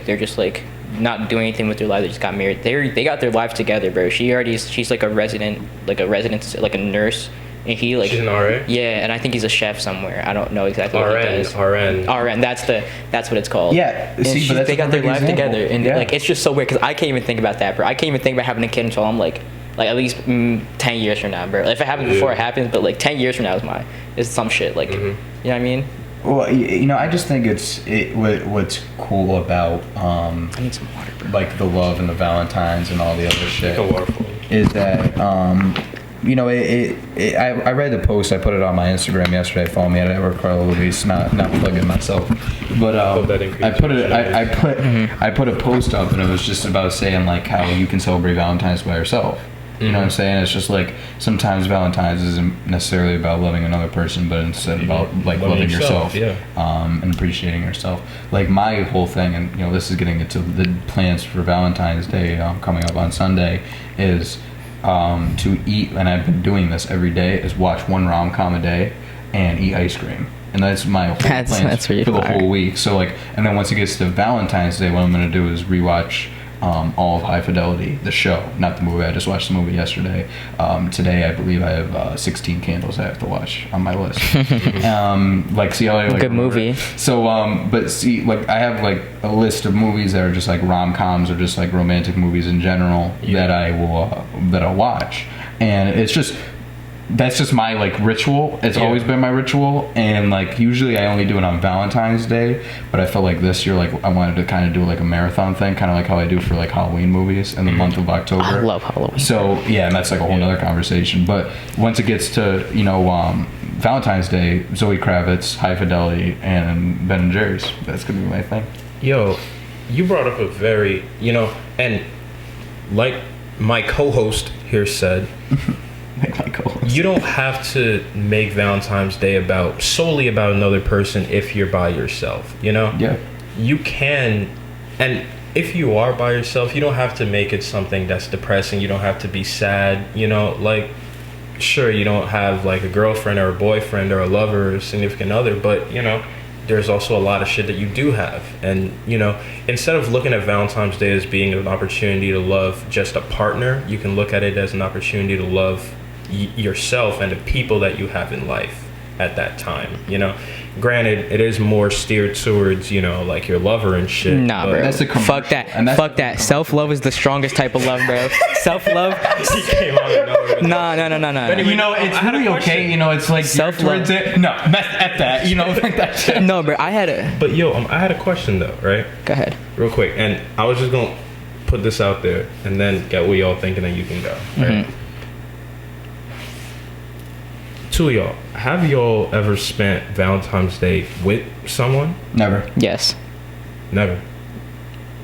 Speaker 1: they're just like not doing anything with their lives. They just got married. They got their lives together, bro. She's like a resident, like a nurse. And he like,
Speaker 2: she's an RA?
Speaker 1: Yeah, and I think he's a chef somewhere. I don't know exactly what he does. RN. That's what it's called.
Speaker 3: Yeah.
Speaker 1: And
Speaker 3: see, but
Speaker 1: they got their life together, and like it's just so weird, because I can't even think about that, bro. I can't even think about having a kid until I'm like at least 10 years from now, bro. If it happens before it happens, but like 10 years from now is some shit. Like, you know what I mean?
Speaker 3: Well, you know, I just think what's cool about
Speaker 1: I need some water, bro.
Speaker 3: Like the love and the Valentines and all the other shit
Speaker 2: Waterfall.
Speaker 3: is that you know, I read the post. I put it on my Instagram yesterday. Follow me at Ricarlo Luis. Not plugging myself, but I put a post up, and it was just about saying like how you can celebrate Valentine's by yourself. You know what I'm saying? It's just like sometimes Valentine's isn't necessarily about loving another person, but instead about like loving yourself, and appreciating yourself. Like my whole thing, and you know, this is getting into the plans for Valentine's Day coming up on Sunday, is to eat, and I've been doing this every day, is watch one rom-com a day and eat ice cream. And that's my whole plan for the whole week. So like, and then once it gets to Valentine's Day, what I'm going to do is rewatch all of High Fidelity, the show, not the movie. I just watched the movie yesterday. Today, I believe I have 16 Candles I have to watch on my list. Like, see how I like.
Speaker 1: Good movie.
Speaker 3: So, but see, like, I have like a list of movies that are just like rom-coms, or just like romantic movies in general that I'll watch, and it's just. That's just my like ritual. It's always been my ritual, and like usually I only do it on Valentine's Day, but I felt like this year, like I wanted to kind of do like a marathon thing, kind of like how I do for like Halloween movies in the month of October.
Speaker 1: I love Halloween.
Speaker 3: So yeah, and that's like a whole nother conversation. But once it gets to, you know, Valentine's Day, Zoe Kravitz, High Fidelity, and Ben and Jerry's. That's gonna be my thing.
Speaker 2: Yo, you brought up a very, and like my co-host here said,
Speaker 3: Like my co-host.
Speaker 2: you don't have to make Valentine's Day solely about another person if you're by yourself,
Speaker 3: Yeah.
Speaker 2: You can, and if you are by yourself, you don't have to make it something that's depressing. You don't have to be sad, like, sure, you don't have like a girlfriend or a boyfriend or a lover or a significant other, but there's also a lot of shit that you do have. And instead of looking at Valentine's Day as being an opportunity to love just a partner, you can look at it as an opportunity to love yourself and the people that you have in life at that time. Granted, it is more steered towards like your lover and shit.
Speaker 1: Nah, bro.
Speaker 3: That's a
Speaker 1: Fuck that. Fuck that. Self-love is the strongest type of love, bro. Self-love.
Speaker 2: He came out of nowhere.
Speaker 1: No.
Speaker 2: Anyway,
Speaker 3: it's really okay. It's like
Speaker 1: Self-love.
Speaker 3: towards it. No, at that. Like that shit.
Speaker 1: No, bro. I had a.
Speaker 2: But yo, I had a question though, right?
Speaker 1: Go ahead.
Speaker 2: Real quick, and I was just gonna put this out there and then get what y'all thinking, and you can go. Right?
Speaker 1: Mm-hmm.
Speaker 2: Two of y'all, have y'all ever spent Valentine's Day with someone?
Speaker 3: Never.
Speaker 1: Yes.
Speaker 2: Never.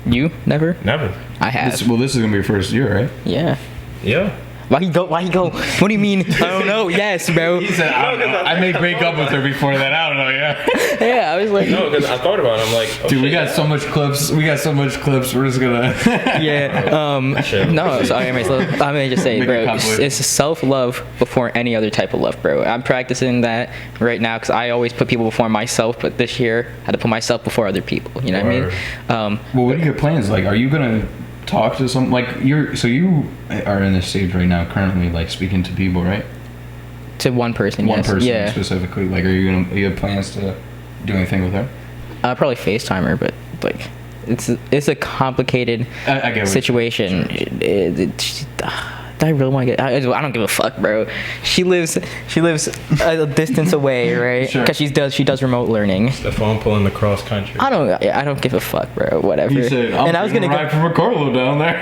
Speaker 1: You never?
Speaker 2: Never.
Speaker 1: I have.
Speaker 3: This is gonna be your first year, right?
Speaker 1: Yeah.
Speaker 2: Yeah.
Speaker 1: Why you go? What do you mean? I don't know. Yes, bro.
Speaker 3: He said, I don't know. I may break up with her before that. I don't know. Yeah.
Speaker 1: Yeah, I was like.
Speaker 2: No, because I thought about it. I'm like, oh,
Speaker 3: Dude, we
Speaker 2: shit,
Speaker 3: got so much clips. We're just gonna.
Speaker 1: Yeah.
Speaker 2: Sure.
Speaker 1: No. So anyways, I'm gonna just say,
Speaker 3: Make
Speaker 1: bro,
Speaker 3: it compilation.
Speaker 1: it's self-love before any other type of love, bro. I'm practicing that right now because I always put people before myself, but this year I had to put myself before other people. You know what I mean?
Speaker 3: Well, what are your plans? Like, are you gonna talk to some? Like, you are in this stage right now, currently, like speaking to people, right?
Speaker 1: To one person.
Speaker 3: One
Speaker 1: yes.
Speaker 3: person
Speaker 1: Yeah.
Speaker 3: specifically. Like, you have plans to do anything with her?
Speaker 1: Probably FaceTime her, but like, it's a complicated
Speaker 3: I get what
Speaker 1: situation. Do I really want to get? I don't give a fuck, bro. She lives a distance away, right?
Speaker 3: Sure.
Speaker 1: Because she does remote learning.
Speaker 2: Steffon pulling the cross country.
Speaker 1: I don't give a fuck, bro. Whatever.
Speaker 3: You said,
Speaker 1: and I was gonna
Speaker 3: ride from Ricarlo down there.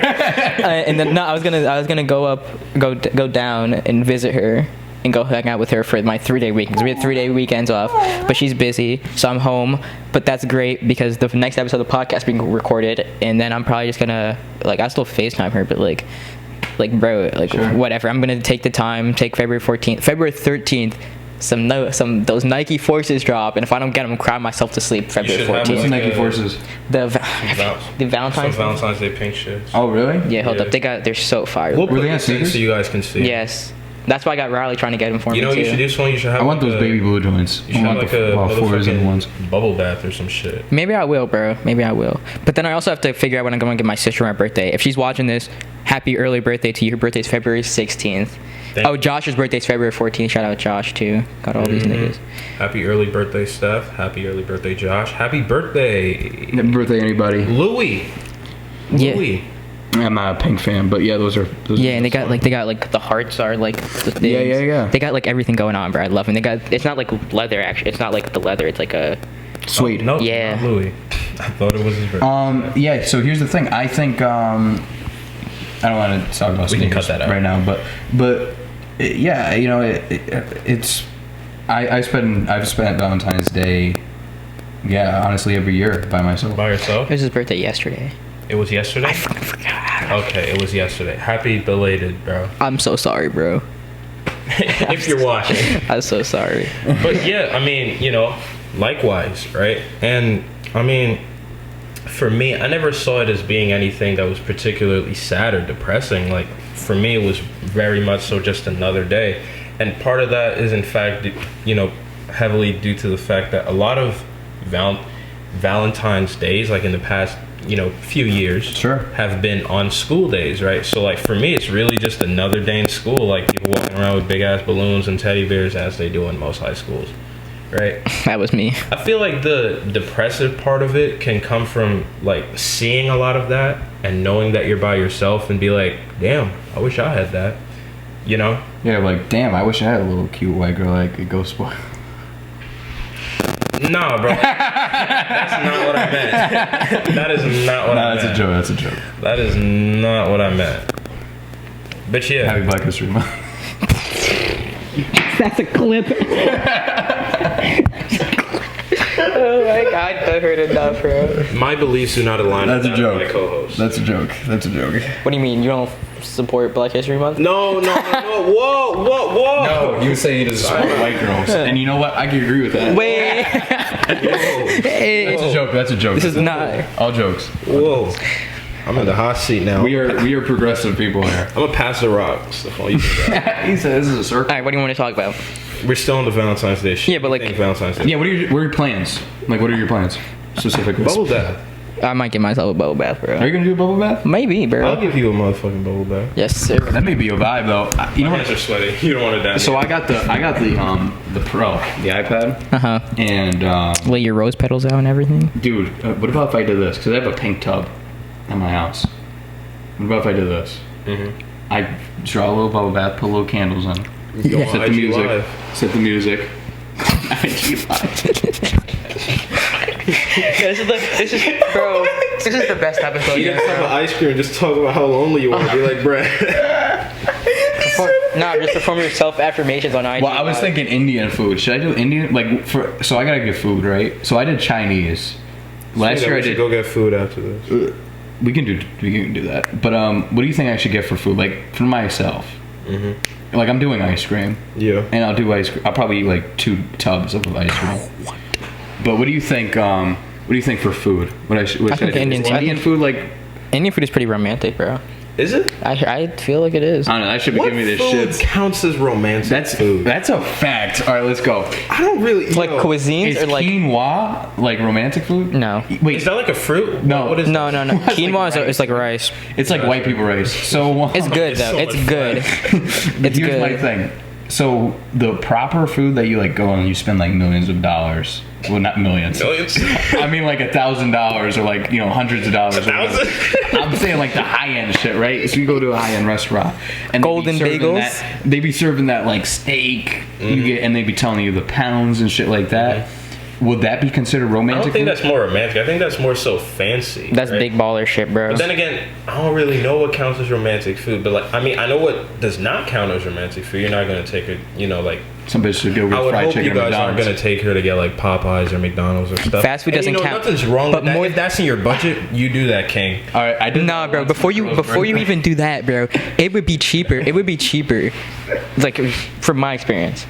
Speaker 1: and then no, I was gonna go down and visit her and go hang out with her for my 3-day weekends. We had 3-day weekends off, but she's busy, so I'm home. But that's great because the next episode of the podcast being recorded, and then I'm probably just gonna I still FaceTime her, but like bro,
Speaker 3: Sure.
Speaker 1: whatever. I'm gonna take the time, take February 13th. Those Nike Forces drop, and if I don't get them, cry myself to sleep. February
Speaker 2: should have
Speaker 1: 14th.
Speaker 3: What's the Nike Forces?
Speaker 1: The
Speaker 2: Some
Speaker 1: Valentine's.
Speaker 2: Valentine's Day pink shirts.
Speaker 3: Oh, really?
Speaker 1: Yeah, hold
Speaker 2: Yeah.
Speaker 1: up. They're so fire.
Speaker 2: We'll
Speaker 3: Were
Speaker 2: put
Speaker 3: they on
Speaker 2: this in
Speaker 3: sneakers?
Speaker 2: so you guys can see.
Speaker 1: Yes, that's why I got Riley trying to get them for me
Speaker 2: You know what you
Speaker 1: too.
Speaker 2: should do, Swan? You should have.
Speaker 3: I want
Speaker 2: like
Speaker 3: those
Speaker 2: a-
Speaker 3: baby blue joints.
Speaker 2: You should
Speaker 3: I
Speaker 2: have
Speaker 3: want
Speaker 2: like a
Speaker 3: fours and ones.
Speaker 2: motherfucking bubble bath or some shit.
Speaker 1: Maybe I will, bro. Maybe I will. But then I also have to figure out when I'm going to give my sister my birthday. If she's watching this, happy early birthday to you. Her birthday's February 16th.
Speaker 2: Thank you.
Speaker 1: Josh's birthday's February 14th. Shout out Josh too. Got all these niggas.
Speaker 2: Happy early birthday, Steph. Happy early birthday, Josh. Happy birthday,
Speaker 3: Happy birthday, anybody.
Speaker 2: Louis.
Speaker 1: Yeah.
Speaker 2: Louis.
Speaker 3: I'm not a Pink fan, but yeah, those are.
Speaker 1: Yeah, and they got the hearts are like the things.
Speaker 3: Yeah.
Speaker 1: They got like everything going on, bro. I love them. It's not like leather actually. It's not like the leather. It's like a
Speaker 3: Sweet.
Speaker 2: No,
Speaker 1: Yeah.
Speaker 2: not Louis. I thought it was his birthday.
Speaker 3: Yeah. So here's the thing. I think I don't want to talk about
Speaker 2: We can
Speaker 3: sneakers
Speaker 2: cut that out.
Speaker 3: right now, but yeah, it's I've spent Valentine's Day, yeah, honestly every year by myself.
Speaker 2: By yourself?
Speaker 1: it was his birthday yesterday.
Speaker 2: It was yesterday?
Speaker 1: I fucking forgot.
Speaker 2: Okay, it was yesterday. Happy belated, bro.
Speaker 1: I'm so sorry, bro.
Speaker 2: If you're watching.
Speaker 1: I'm so sorry.
Speaker 2: But yeah, I mean, likewise, right? And I mean, for me, I never saw it as being anything that was particularly sad or depressing. Like, for me, it was very much so just another day. And part of that is, in fact, heavily due to the fact that a lot of Valentine's days, like in the past, few years,
Speaker 3: Sure.
Speaker 2: have been on school days, right? So, like, for me, it's really just another day in school. Like, people walking around with big-ass balloons and teddy bears, as they do in most high schools, right?
Speaker 1: That was me.
Speaker 2: I feel like the depressive part of it can come from like seeing a lot of that and knowing that you're by yourself and be like, damn, I wish I had that,
Speaker 3: Yeah, like damn, I wish I had a little cute white girl I could go spoil.
Speaker 2: Nah, bro, that's not what I meant. That is not what I meant.
Speaker 3: That's a joke. That's a joke.
Speaker 2: That is not what I meant. But yeah,
Speaker 3: Happy Black History Month.
Speaker 1: That's a clip. Oh my god, that hurt enough, bro.
Speaker 2: My beliefs do not align
Speaker 3: That's
Speaker 2: with
Speaker 3: a
Speaker 2: that of
Speaker 3: joke.
Speaker 2: my co-host.
Speaker 3: That's a joke. That's a joke.
Speaker 1: What do you mean? You don't support Black History Month?
Speaker 2: No. Whoa.
Speaker 3: No, you say he doesn't support white girls, and you know what? I can agree with that.
Speaker 1: Wait. Hey.
Speaker 3: That's a joke. That's a joke.
Speaker 1: This is not.
Speaker 3: all jokes.
Speaker 2: Whoa. I'm in the hot seat now.
Speaker 3: We are progressive people here.
Speaker 2: I'm gonna pass the rock, Steffon. You do that.
Speaker 3: He says this is a circle.
Speaker 1: Alright, what do you want to talk about?
Speaker 2: We're still on the Valentine's Day shit.
Speaker 1: Yeah, but, like-
Speaker 2: I think Valentine's Day.
Speaker 3: Yeah, what are your plans? Like, what are your plans specifically?
Speaker 2: Bubble bath.
Speaker 1: I might get myself a bubble bath, bro.
Speaker 3: Are you gonna do a bubble bath?
Speaker 1: Maybe, bro.
Speaker 2: I'll give you a motherfucking bubble bath.
Speaker 1: Yes, sir.
Speaker 3: That may be a vibe though. You know
Speaker 2: My
Speaker 3: what?
Speaker 2: hands are sweaty. You don't want to die.
Speaker 3: So I got the Pro, the iPad,
Speaker 1: Uh-huh.
Speaker 3: and
Speaker 1: Lay your rose petals out and everything.
Speaker 3: dude, what about if I did this? Because I have a pink tub at my house. What about if I did this?
Speaker 2: Mm-hmm.
Speaker 3: I draw a little bubble bath, put little candles in,
Speaker 2: Go
Speaker 3: set
Speaker 2: on
Speaker 3: the
Speaker 2: IG
Speaker 3: music,
Speaker 2: Live.
Speaker 3: set the music. IG Live.
Speaker 1: This is bro. This is the best episode
Speaker 2: You
Speaker 1: yet,
Speaker 2: guys talk about ice cream and just talk about how lonely you are. Be like, bruh.
Speaker 1: Nah, just perform your self affirmations on IG.
Speaker 3: Well, I was
Speaker 1: Live.
Speaker 3: thinking Indian food. Should I do Indian? So I gotta get food, right? So I did Chinese. Last year I
Speaker 2: we should
Speaker 3: did.
Speaker 2: go get food after this.
Speaker 3: We can do that. But what do you think I should get for food? Like for myself.
Speaker 2: Mm-hmm.
Speaker 3: Like I'm doing ice cream,
Speaker 2: Yeah.
Speaker 3: and I'll do ice cream. I'll probably eat like 2 tubs of ice cream. But what do you think? What do you think for food? What should I
Speaker 1: think
Speaker 3: do?
Speaker 1: Indian-
Speaker 3: Is
Speaker 1: I
Speaker 3: Indian
Speaker 1: think-
Speaker 3: food like?
Speaker 1: Indian food is pretty romantic, bro.
Speaker 2: Is it?
Speaker 1: I feel like it is.
Speaker 3: I don't know. I should be
Speaker 2: What
Speaker 3: giving me this
Speaker 2: food
Speaker 3: shit.
Speaker 2: counts as romantic
Speaker 3: That's
Speaker 2: food?
Speaker 3: That's a fact. All right, let's go.
Speaker 2: I don't really.
Speaker 1: Like cuisines
Speaker 3: Is
Speaker 1: or like
Speaker 3: quinoa like romantic food?
Speaker 1: no.
Speaker 3: Wait,
Speaker 2: Is that like a fruit?
Speaker 3: No.
Speaker 2: What is
Speaker 1: No.
Speaker 3: It's
Speaker 1: Quinoa
Speaker 3: like
Speaker 1: is like rice.
Speaker 3: it's like white people rice. So
Speaker 1: It's good though.
Speaker 2: so
Speaker 1: It's
Speaker 2: much
Speaker 1: good. It's
Speaker 3: here's my
Speaker 1: good.
Speaker 3: thing. So the proper food that you like go and you spend like millions of dollars. Well, not millions.
Speaker 2: Millions?
Speaker 3: I mean like $1,000 or like hundreds of dollars. or whatever.
Speaker 2: 1,000?
Speaker 3: I'm saying like the high end shit, right? So you go to a high end restaurant and
Speaker 1: Golden
Speaker 3: they be serving
Speaker 1: bagels?
Speaker 3: that- they be serving that like steak you get, and they be telling you the pounds and shit like that. Would that be considered
Speaker 2: I
Speaker 3: romantic?
Speaker 2: don't think
Speaker 3: food?
Speaker 2: that's more romantic. I think that's more so fancy.
Speaker 1: That's
Speaker 2: right?
Speaker 1: big baller shit, bro.
Speaker 2: But then again, I don't really know what counts as romantic food. But like, I mean, I know what does not count as romantic food. You're not gonna take her, like.
Speaker 3: Some bitch should go
Speaker 2: I
Speaker 3: get
Speaker 2: would
Speaker 3: fried
Speaker 2: hope
Speaker 3: chicken
Speaker 2: you
Speaker 3: at
Speaker 2: guys aren't
Speaker 3: McDonald's.
Speaker 2: gonna take her to get like Popeyes or McDonald's or stuff.
Speaker 1: Fast food
Speaker 2: And,
Speaker 1: doesn't count.
Speaker 2: Nothing's wrong
Speaker 1: But
Speaker 2: with that.
Speaker 1: more-
Speaker 2: If that's in your budget, you do that, King.
Speaker 3: All right, I did.
Speaker 1: Nah,
Speaker 3: that
Speaker 1: bro.
Speaker 3: once
Speaker 1: Before
Speaker 3: with
Speaker 1: you
Speaker 3: girls'
Speaker 1: before you
Speaker 3: birthday.
Speaker 1: even do that, bro, it would be cheaper. It would be cheaper, like from my experience.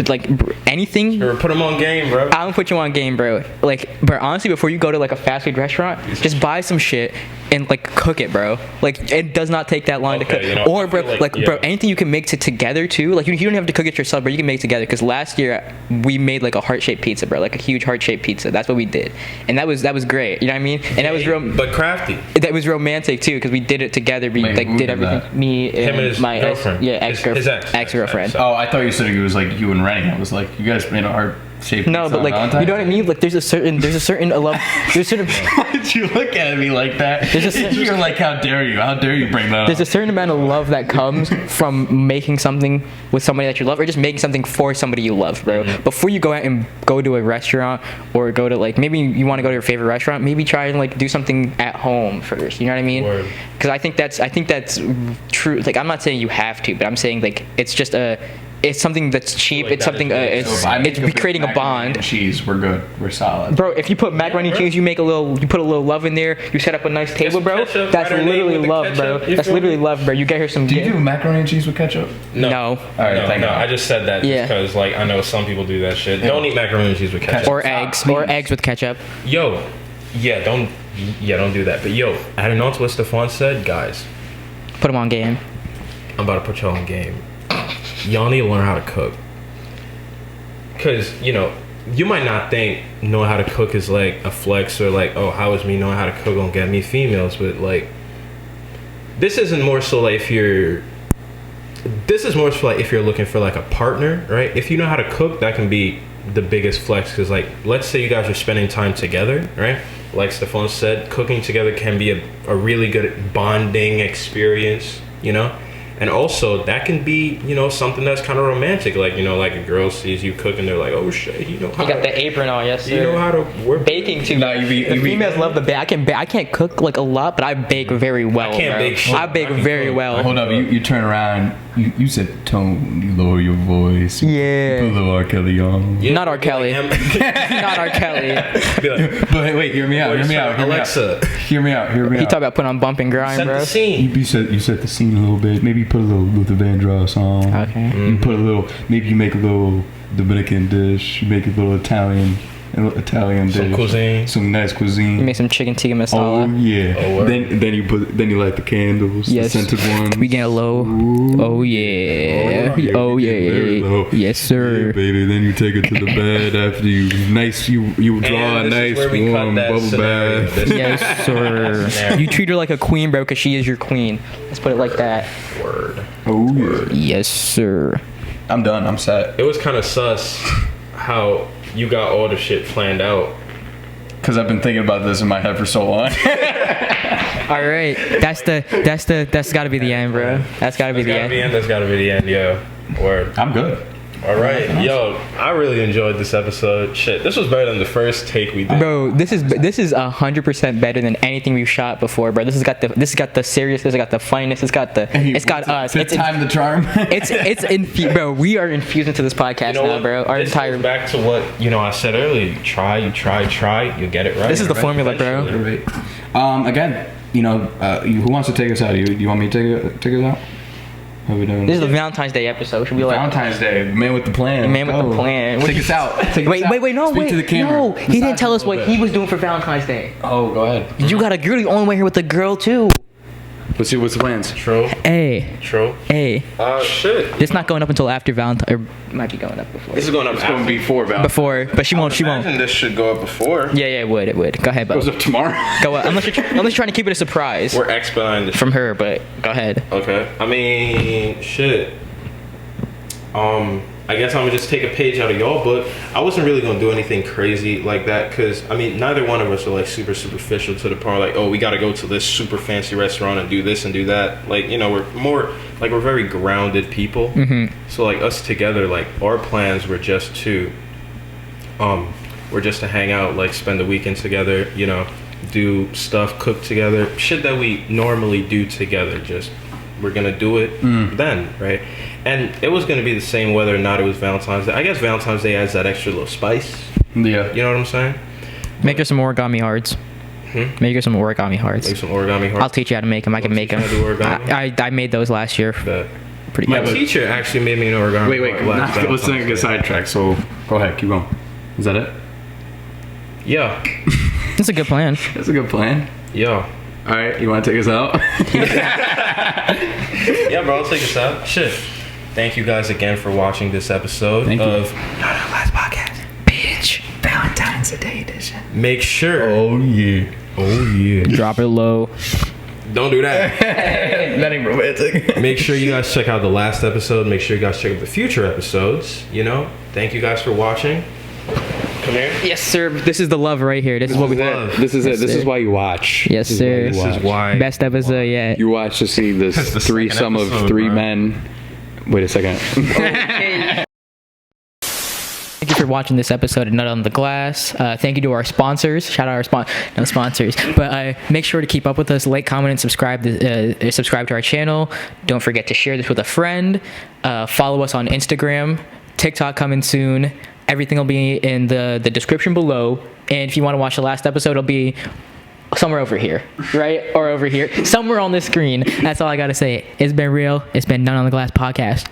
Speaker 1: Like anything.
Speaker 2: Or put them on game, bro.
Speaker 1: I don't put you on game, bro. Like, bro, honestly, before you go to like a fast food restaurant, just buy some shit and like cook it, bro. Like, it does not take that long to
Speaker 2: Okay,
Speaker 1: cook.
Speaker 2: you know,
Speaker 1: Or,
Speaker 2: I
Speaker 1: bro,
Speaker 2: feel
Speaker 1: like,
Speaker 2: like,
Speaker 1: bro,
Speaker 2: yeah.
Speaker 1: anything you can mix it together too. Like, you don't have to cook it yourself, but you can make it together. Because last year we made like a heart-shaped pizza, bro, like a huge heart-shaped pizza. That's what we did, and that was great. You know what I mean? And that was real.
Speaker 2: But crafty.
Speaker 1: That was romantic too, because we did it together. We
Speaker 3: Wait,
Speaker 1: like
Speaker 3: who
Speaker 1: did
Speaker 3: did
Speaker 1: everything.
Speaker 3: that?
Speaker 1: Me and,
Speaker 2: Him and his
Speaker 1: my
Speaker 2: girlfriend.
Speaker 1: ex girlfriend.
Speaker 2: Sorry.
Speaker 3: Oh, I thought you said it was like you and Rennie. I was like, you guys made a heart shaped.
Speaker 1: No, but like you know what I mean. Like there's a certain love. There's a certain
Speaker 3: Why did you look at me like that? You're like, how dare you? How dare you bring that
Speaker 1: there's
Speaker 3: up?
Speaker 1: a certain amount of love that comes from making something with somebody that you love, or just making something for somebody you love, bro. Before you go out and go to a restaurant, or go to like maybe you want to go to your favorite restaurant, maybe try and like do something at home first. You know what I mean?
Speaker 2: Word.
Speaker 1: Because I think that's true. Like I'm not saying you have to, but I'm saying like it's just it's something that's cheap.
Speaker 2: Like
Speaker 1: it's
Speaker 2: that
Speaker 1: something.
Speaker 2: is
Speaker 3: So if I make
Speaker 1: It's creating a
Speaker 3: macaroni
Speaker 1: bond.
Speaker 3: and cheese, we're good. We're solid.
Speaker 1: Bro, if you put macaroni and cheese, you put a little love in there. You set up a nice table, bro.
Speaker 2: ketchup,
Speaker 1: That's
Speaker 2: right underneath
Speaker 1: literally
Speaker 2: with the
Speaker 1: love,
Speaker 2: ketchup,
Speaker 1: bro.
Speaker 2: you
Speaker 1: That's
Speaker 2: feel
Speaker 1: literally
Speaker 2: me?
Speaker 1: love, bro. You get her some.
Speaker 3: Do you do macaroni and cheese with ketchup?
Speaker 1: No.
Speaker 3: All right,
Speaker 2: no,
Speaker 3: thank
Speaker 2: no.
Speaker 3: God.
Speaker 2: I just said that
Speaker 1: Yeah.
Speaker 2: because like I know some people do that shit. Don't eat macaroni and cheese with ketchup.
Speaker 1: Or
Speaker 3: Stop,
Speaker 1: eggs,
Speaker 3: please.
Speaker 1: or eggs with ketchup.
Speaker 2: Yo, don't do that. But yo, adding on to what Steffon said, guys,
Speaker 1: Put them on game.
Speaker 2: I'm about to put y'all on game. Y'all need to learn how to cook. Cause you might not think knowing how to cook is like a flex, or like, oh, how is me knowing how to cook gonna get me females? But like, this isn't more so like if you're looking for like a partner, right? If you know how to cook, that can be the biggest flex. Because like, let's say you guys are spending time together, right? Like Steffon said, cooking together can be a really good bonding experience, and also that can be something that's kind of romantic. Like like a girl sees you cooking, they're like, oh shit, you know how
Speaker 1: You got the apron on, yes, sir.
Speaker 2: you know how to work.
Speaker 1: Baking too.
Speaker 3: No, you be-
Speaker 1: The females love the bake. I can't cook like a lot, but I bake very well.
Speaker 2: I can't
Speaker 1: bro.
Speaker 2: bake shit.
Speaker 1: I bake
Speaker 2: I can
Speaker 1: very
Speaker 2: cook.
Speaker 1: well.
Speaker 3: Hold up, you turn around You said tone. You lower your voice.
Speaker 1: Yeah.
Speaker 3: Put a little R. Kelly on.
Speaker 2: Yeah,
Speaker 1: Not R. Kelly.
Speaker 2: Like,
Speaker 1: Not R. Kelly.
Speaker 2: be like,
Speaker 3: But wait, hear me out. Hear me out.
Speaker 2: Alexa,
Speaker 3: Hear me out. Hear me
Speaker 1: He
Speaker 3: out.
Speaker 1: talked about putting on bump and grind,
Speaker 2: set
Speaker 1: bro.
Speaker 2: the scene.
Speaker 3: You set the scene a little bit. Maybe you put a little Luther Vandross on.
Speaker 1: Okay.
Speaker 3: You put a little. Maybe you make a little Dominican dish. You make a little Italian dish.
Speaker 2: Some cuisine.
Speaker 3: Some nice cuisine.
Speaker 1: You make some chicken tikka
Speaker 3: Oh
Speaker 1: masala.
Speaker 3: yeah.
Speaker 2: Oh, word.
Speaker 3: Then you light the candles.
Speaker 1: Yes.
Speaker 3: The scented ones.
Speaker 1: We get low.
Speaker 3: Ooh.
Speaker 1: Oh yeah.
Speaker 3: Oh, yeah,
Speaker 1: Oh
Speaker 3: we get very
Speaker 1: yeah.
Speaker 3: low.
Speaker 1: Yes,
Speaker 3: Yeah,
Speaker 1: sir.
Speaker 3: baby. Then you take it to the bed after you draw
Speaker 2: And
Speaker 3: a
Speaker 2: this is
Speaker 3: nice
Speaker 2: where we cut
Speaker 3: warm
Speaker 2: that
Speaker 3: bubble
Speaker 2: scenario.
Speaker 3: bath.
Speaker 2: This-
Speaker 1: Yes, sir.
Speaker 2: Scenario.
Speaker 1: You treat her like a queen, bro, because she is your queen. Let's put it like that.
Speaker 2: Word.
Speaker 3: Oh yeah.
Speaker 1: Yes, sir.
Speaker 3: I'm done. I'm set.
Speaker 2: It was kind of sus how you got all the shit planned out.
Speaker 3: Because I've been thinking about this in my head for so long.
Speaker 1: All right, that's got to be the end, bro. That's got to be the end.
Speaker 2: That's gotta be the end, yo. Word.
Speaker 3: I'm good.
Speaker 2: All right, yo. I really enjoyed this episode. Shit, this was better than the first take we did.
Speaker 1: Bro, this is 100% better than anything we've shot before, bro. This has got the seriousness, it's got the funniness, it's got us.
Speaker 3: Fifth time the charm.
Speaker 1: Bro. We are infused into this podcast now,
Speaker 2: what?
Speaker 1: bro. Our
Speaker 2: This
Speaker 1: entire
Speaker 2: goes back to what I said earlier. You try, you get it right.
Speaker 1: This is the formula, bro.
Speaker 2: Eventually.
Speaker 3: Again, who wants to take us out? Do you want me to take us out? How are we doing?
Speaker 1: This is the Valentine's Day episode. Should we like
Speaker 3: Valentine's Day. Man with the plan.
Speaker 1: Man with the plan.
Speaker 3: Take us out.
Speaker 1: Wait, no,
Speaker 3: Speak
Speaker 1: wait.
Speaker 3: to the camera.
Speaker 1: No, he didn't
Speaker 3: Massage
Speaker 1: tell
Speaker 3: a
Speaker 1: us what
Speaker 3: little
Speaker 1: he
Speaker 3: bit.
Speaker 1: was doing for Valentine's Day.
Speaker 3: Oh, go ahead.
Speaker 1: You got a girl. You only went here with a girl too.
Speaker 3: Let's see what's the plans.
Speaker 2: True.
Speaker 1: Hey,
Speaker 2: True.
Speaker 1: hey.
Speaker 2: Shit.
Speaker 1: It's not going up until after Valentine, or it might be going up before.
Speaker 2: This is going up
Speaker 3: It's going to be before Valentine's.
Speaker 1: Before, but she won't.
Speaker 2: Imagine this should go up before.
Speaker 1: Yeah, it would. Go ahead,
Speaker 3: Goes
Speaker 1: Bo.
Speaker 3: up tomorrow.
Speaker 1: Go up. Unless you're trying to keep it a surprise
Speaker 2: We're expediting this.
Speaker 1: from her, but go ahead.
Speaker 2: Okay. I mean, shit. I guess I'm gonna just take a page out of y'all book. I wasn't really gonna do anything crazy like that because I mean, neither one of us are like super superficial to the point like, oh, we gotta go to this super fancy restaurant and do this and do that. Like, we're more like we're very grounded people.
Speaker 1: Mm-hmm.
Speaker 2: So like us together, like our plans were just to, hang out, like spend the weekend together. Do stuff, cook together, shit that we normally do together. Just we're gonna do it then, right? And it was gonna be the same whether or not it was Valentine's Day. I guess Valentine's Day adds that extra little spice.
Speaker 3: Yeah.
Speaker 2: You know what I'm saying?
Speaker 1: Make her some origami hearts. Make her some origami hearts.
Speaker 2: Make some origami hearts.
Speaker 1: I'll teach you how to make them. I can make them.
Speaker 2: Teach you how to do origami?
Speaker 1: I made those last year.
Speaker 2: But
Speaker 1: Pretty
Speaker 2: my
Speaker 1: good.
Speaker 2: teacher actually made me an origami.
Speaker 3: Wait.
Speaker 2: heart last
Speaker 3: Let's not
Speaker 2: Valentine's
Speaker 3: get
Speaker 2: Day.
Speaker 3: sidetracked. So go ahead. Keep going. Is that it?
Speaker 2: Yeah.
Speaker 1: That's a good plan.
Speaker 3: That's a good plan.
Speaker 2: Yeah.
Speaker 3: All right. You want to take us out?
Speaker 2: Yeah, bro, I'll take us out. Shit. Thank you guys again for watching this episode
Speaker 3: Thank you.
Speaker 2: of
Speaker 4: Last podcast. Bitch. Valentine's Day edition.
Speaker 2: Make Sure.
Speaker 3: Oh yeah.
Speaker 1: Drop it low.
Speaker 2: Don't do that.
Speaker 3: That ain't romantic.
Speaker 2: Make sure you guys check out the last episode. Make sure you guys check out the future episodes. Thank you guys for watching. Come here.
Speaker 1: Yes, sir. This is the love right here. This is what we
Speaker 2: love.
Speaker 3: This is
Speaker 1: Yes,
Speaker 3: it. This
Speaker 1: sir.
Speaker 3: is why you watch.
Speaker 1: Yes, sir.
Speaker 2: This is why.
Speaker 1: Best episode yet.
Speaker 3: You watch to see this
Speaker 2: That's the
Speaker 3: threesome
Speaker 2: second
Speaker 3: of
Speaker 2: episode,
Speaker 3: three
Speaker 2: bro.
Speaker 3: men. Wait a second.
Speaker 1: Thank you for watching this episode of Nut on the Glass. Thank you to our sponsors. Shout out our no sponsors. But make sure to keep up with us. Like, comment, and subscribe. Subscribe to our channel. Don't forget to share this with a friend. Follow us on Instagram. TikTok coming soon. Everything will be in the description below. And if you want to watch the last episode, it'll be somewhere over here, right? Or over here. Somewhere on this screen. That's all I got to say. It's been real. It's been Nut on the Glass podcast.